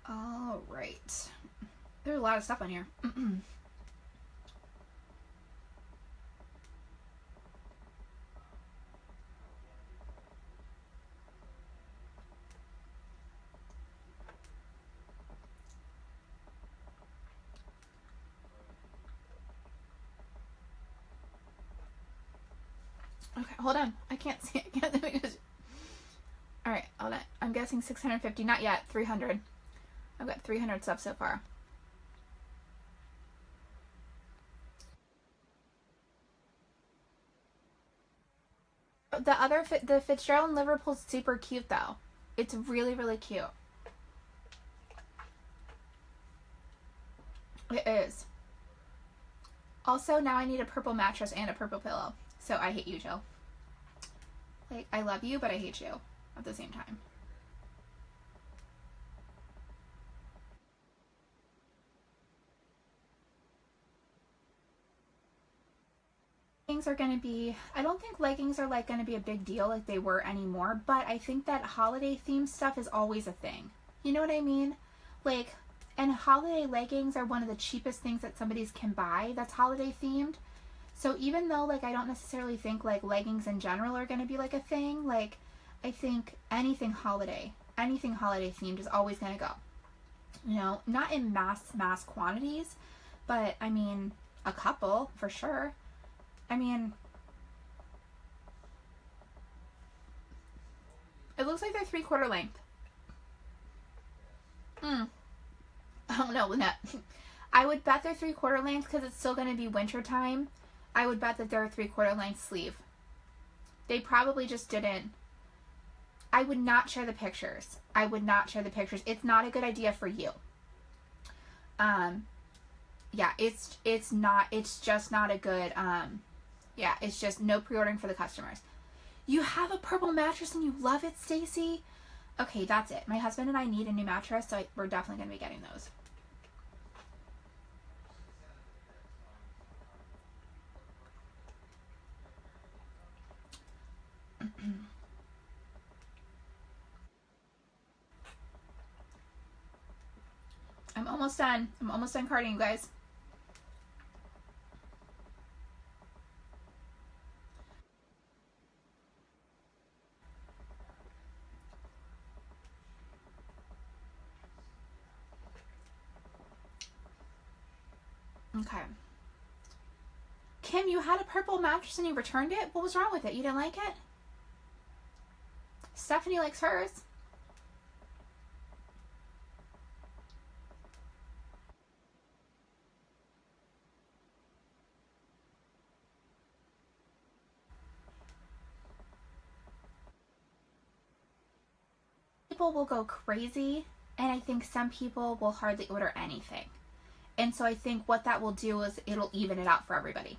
All right. There's a lot of stuff on here. Okay, hold on. I can't see it. All right, hold on. I'm guessing 650. Not yet. 300. I've got 300 subs so far. The Fitzgerald and Liverpool's super cute though. It's really, really cute. It is. Also, now I need a purple mattress and a purple pillow. So I hate you, Jill. Like, I love you, but I hate you at the same time. Leggings are going to be, I don't think leggings are like going to be a big deal like they were anymore, but I think that holiday themed stuff is always a thing. You know what I mean? Like, and holiday leggings are one of the cheapest things that somebody's can buy that's holiday themed. So even though like I don't necessarily think like leggings in general are going to be like a thing, like I think anything holiday themed is always going to go. You know, not in mass quantities, but I mean a couple for sure. I mean, it looks like they're 3/4 length. Oh no, Lynette. I would bet they're 3/4 length because it's still going to be winter time. I would bet that they're a 3/4 length sleeve. They probably just didn't. I would not share the pictures. I would not share the pictures. It's not a good idea for you. Yeah, it's just not a good, yeah, it's just no pre-ordering for the customers. You have a purple mattress and you love it, Stacy? Okay, that's it. My husband and I need a new mattress, so we're definitely going to be getting those. I'm almost done. I'm almost done carding, you guys. Okay. Kim, you had a purple mattress and you returned it? What was wrong with it? You didn't like it? Stephanie likes hers. People will go crazy, and I think some people will hardly order anything. And so I think what that will do is it'll even it out for everybody.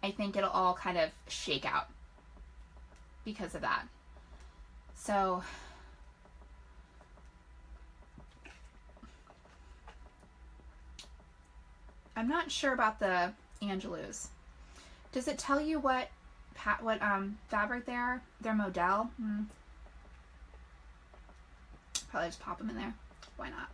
I think it'll all kind of shake out because of that. So I'm not sure about the Angelus. Does it tell you what fabric they are? Their model? Probably just pop them in there. Why not?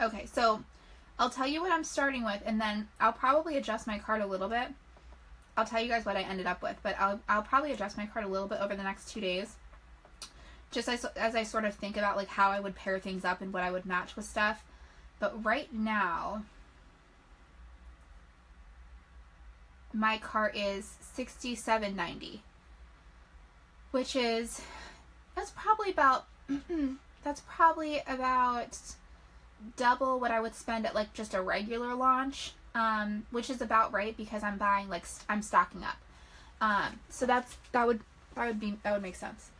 Okay, so I'll tell you what I'm starting with, and then I'll probably adjust my card a little bit. I'll tell you guys what I ended up with, but I'll probably adjust my card a little bit over the next 2 days. Just as I sort of think about like how I would pair things up and what I would match with stuff. But right now, my cart is $67.90, which is that's probably about double what I would spend at like just a regular launch, which is about right because I'm buying like I'm stocking up. So that would make sense.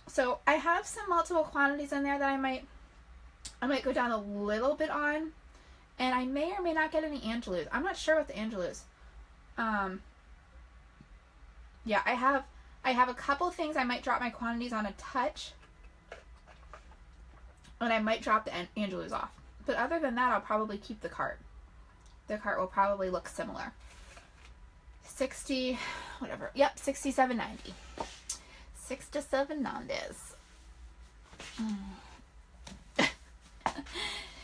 So I have some multiple quantities in there that I might go down a little bit on, and I may or may not get any Angelus. I'm not sure about the Angelus. Yeah, I have a couple things I might drop my quantities on a touch, and I might drop the Angelus off. But other than that, I'll probably keep the cart. The cart will probably look similar. 60, whatever. Yep, $67.90. $67.90.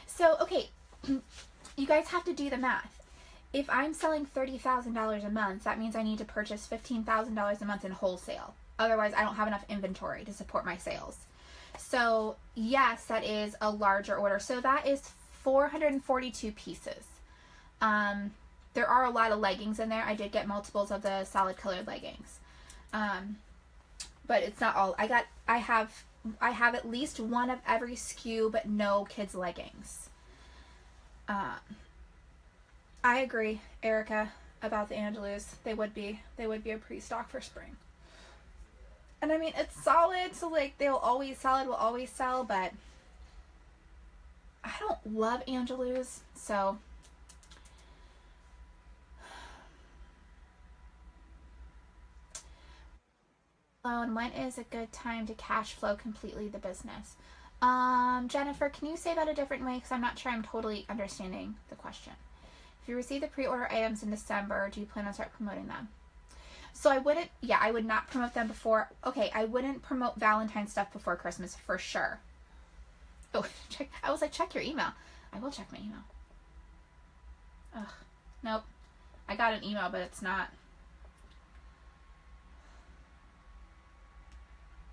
So, okay, you guys have to do the math. If I'm selling $30,000 a month, that means I need to purchase $15,000 a month in wholesale. Otherwise, I don't have enough inventory to support my sales. So, yes, that is a larger order. So that is 442 pieces. There are a lot of leggings in there. I did get multiples of the solid colored leggings. But it's not all. I have at least one of every SKU, but no kids leggings. I agree, Erica, about the Angelus. They would be a pre-stock for spring. And I mean, it's solid, so like solid will always sell, but I don't love Angelus, so and when is a good time to cash flow completely the business? Jennifer, can you say that a different way? Because I'm not sure I'm totally understanding the question. If you receive the pre-order items in December, do you plan on start promoting them? So I would not promote them before. Okay, I wouldn't promote Valentine's stuff before Christmas for sure. Oh, I was like, check your email. I will check my email. Ugh, nope. I got an email, but it's not.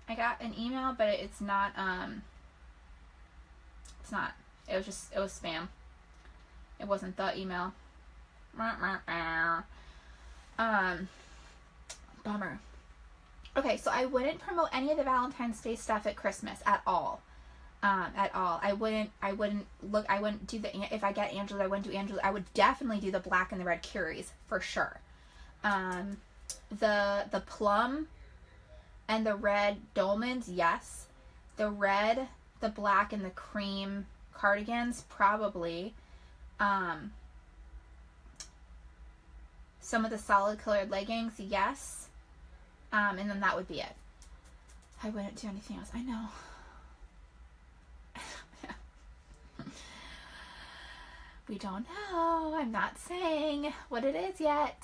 I got an email, but it's not, it's not. It was spam. It wasn't the email. Bummer. Okay, so I wouldn't promote any of the Valentine's Day stuff at Christmas at all. I wouldn't do if I get Angela, I wouldn't do Angela. I would definitely do the black and the red Curies for sure. The plum and the red dolmans, yes. The red, the black, and the cream cardigans, probably. Some of the solid colored leggings, yes. And then that would be it. I wouldn't do anything else. I know. We don't know. I'm not saying what it is yet.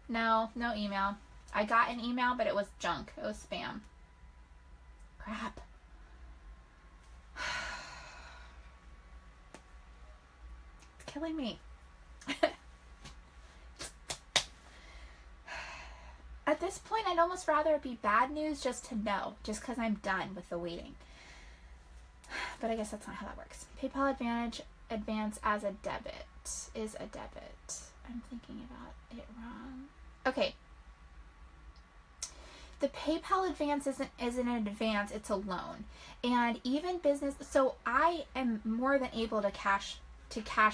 No email. I got an email, but it was junk. It was spam. Crap. It's killing me. At this point, I'd almost rather it be bad news just to know, just because I'm done with the waiting. But I guess that's not how that works. PayPal advance as a debit is a debit. I'm thinking about it wrong. Okay. The PayPal advance isn't an advance, it's a loan. And even business, so I am more than able to cash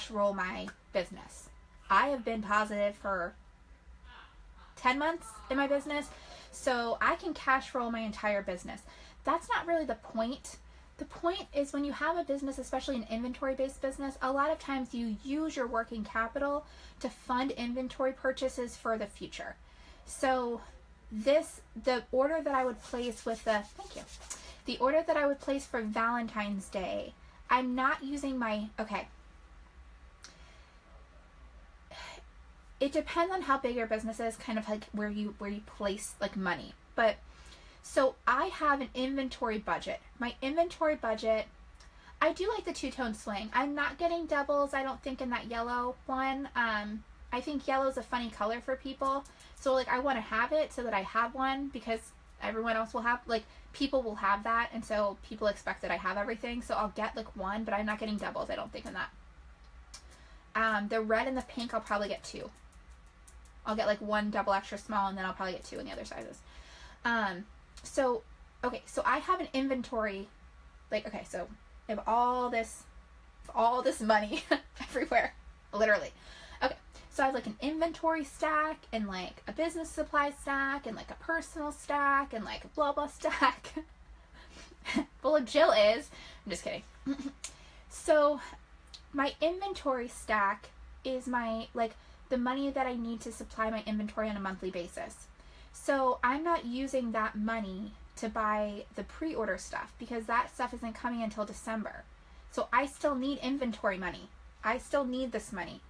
roll my business. I have been positive for 10 months in my business, so I can cash roll my entire business. that's not really the point. The point is when you have a business, especially an inventory-based business, a lot of times you use your working capital to fund inventory purchases for the future. So the order that I would place with the order that I would place for Valentine's Day, I'm not using my, okay. It depends on how big your business is, kind of like where you place like money. But so I have an inventory budget. My inventory budget, I do like the two-tone swing. I'm not getting doubles, I don't think, in that yellow one. I think yellow is a funny color for people. So like I want to have it so that I have one because everyone else will have, like people will have that. And so people expect that I have everything. So I'll get like one, but I'm not getting doubles, I don't think, in that. The red and the pink, I'll probably get two. I'll get like one double extra small and then I'll probably get two in the other sizes. So I have an inventory, like, okay, so I have all this money everywhere, literally. Okay, so I have like an inventory stack and like a business supply stack and like a personal stack and like a blah blah stack. Well, Jill is. I'm just kidding. So my inventory stack is my, like, the money that I need to supply my inventory on a monthly basis. So I'm not using that money to buy the pre-order stuff because that stuff isn't coming until December. So I still need inventory money. I still need this money.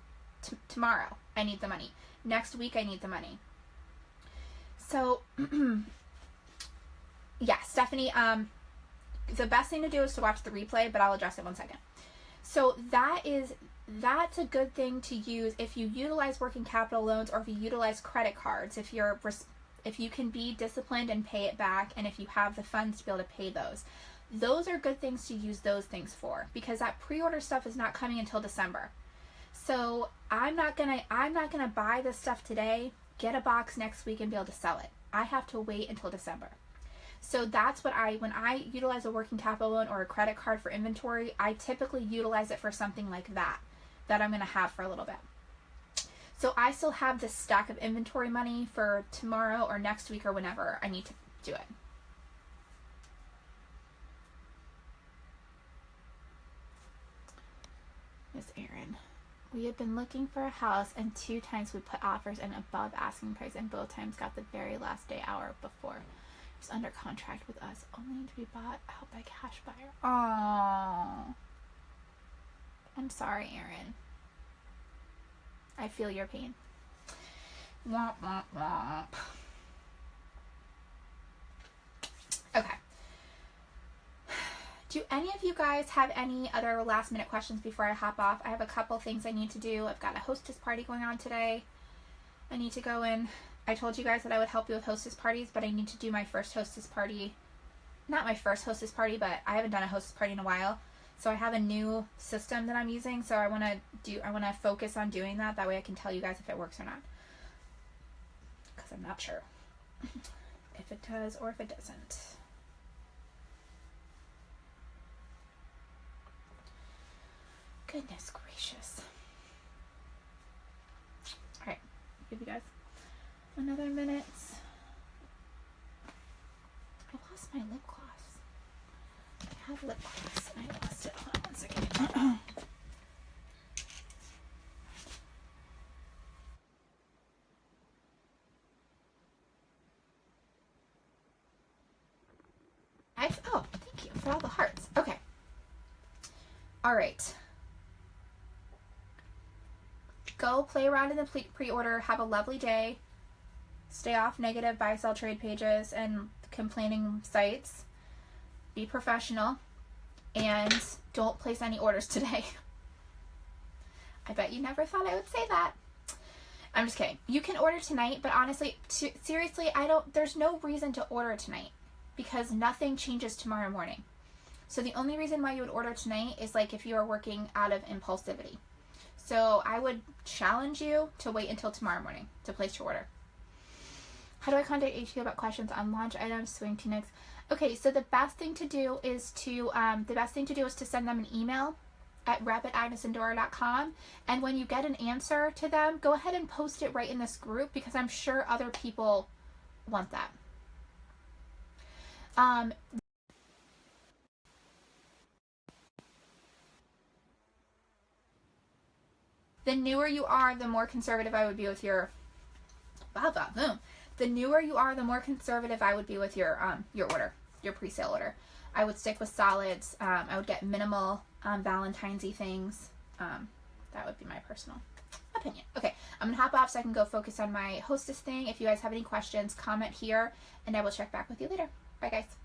Tomorrow I need the money. Next week I need the money. So yeah, Stephanie, the best thing to do is to watch the replay, but I'll address it one second. So that's a good thing to use if you utilize working capital loans or if you utilize credit cards, if you can be disciplined and pay it back, and if you have the funds to be able to pay those. Those are good things to use those things for because that pre-order stuff is not coming until December. So I'm not gonna buy this stuff today, get a box next week and be able to sell it. I have to wait until December. So that's what when I utilize a working capital loan or a credit card for inventory, I typically utilize it for something like that I'm going to have for a little bit. So I still have this stack of inventory money for tomorrow or next week or whenever I need to do it. Miss Erin, we have been looking for a house and 2 times we put offers in above asking price and both times got the very last day hour before. It's under contract with us, only to be bought out by cash buyer. Oh, I'm sorry, Erin. I feel your pain. Womp, womp, womp. Okay. Do any of you guys have any other last minute questions before I hop off? I have a couple things I need to do. I've got a hostess party going on today. I need to go in. I told you guys that I would help you with hostess parties, but I need to do my first hostess party. Not my first hostess party, but I haven't done a hostess party in a while. So I have a new system that I'm using, so I want to focus on doing that. That way I can tell you guys if it works or not. Because I'm not sure if it does or if it doesn't. Goodness gracious. Alright, give you guys another minute. I lost my lip gloss. I have lip gloss and I lost it. Hold on one second. Oh, thank you for all the hearts. Okay. All right. Go play around in the pre-order. Have a lovely day. Stay off negative buy-sell trade pages and complaining sites. Be professional. And don't place any orders today. I bet you never thought I would say that. I'm just kidding. You can order tonight, but honestly, seriously, there's no reason to order tonight because nothing changes tomorrow morning. So the only reason why you would order tonight is like if you are working out of impulsivity. So I would challenge you to wait until tomorrow morning to place your order. How do I contact HQ about questions on launch items, swing tunics? Okay, so the best thing to do is to send them an email at rep@agnesandora.com, and when you get an answer to them, go ahead and post it right in this group because I'm sure other people want that. The newer you are, the more conservative I would be with your The newer you are, the more conservative I would be with your order, your pre-sale order. I would stick with solids. I would get minimal Valentine's-y things. That would be my personal opinion. Okay, I'm gonna hop off so I can go focus on my hostess thing. If you guys have any questions, comment here, and I will check back with you later. Bye, guys.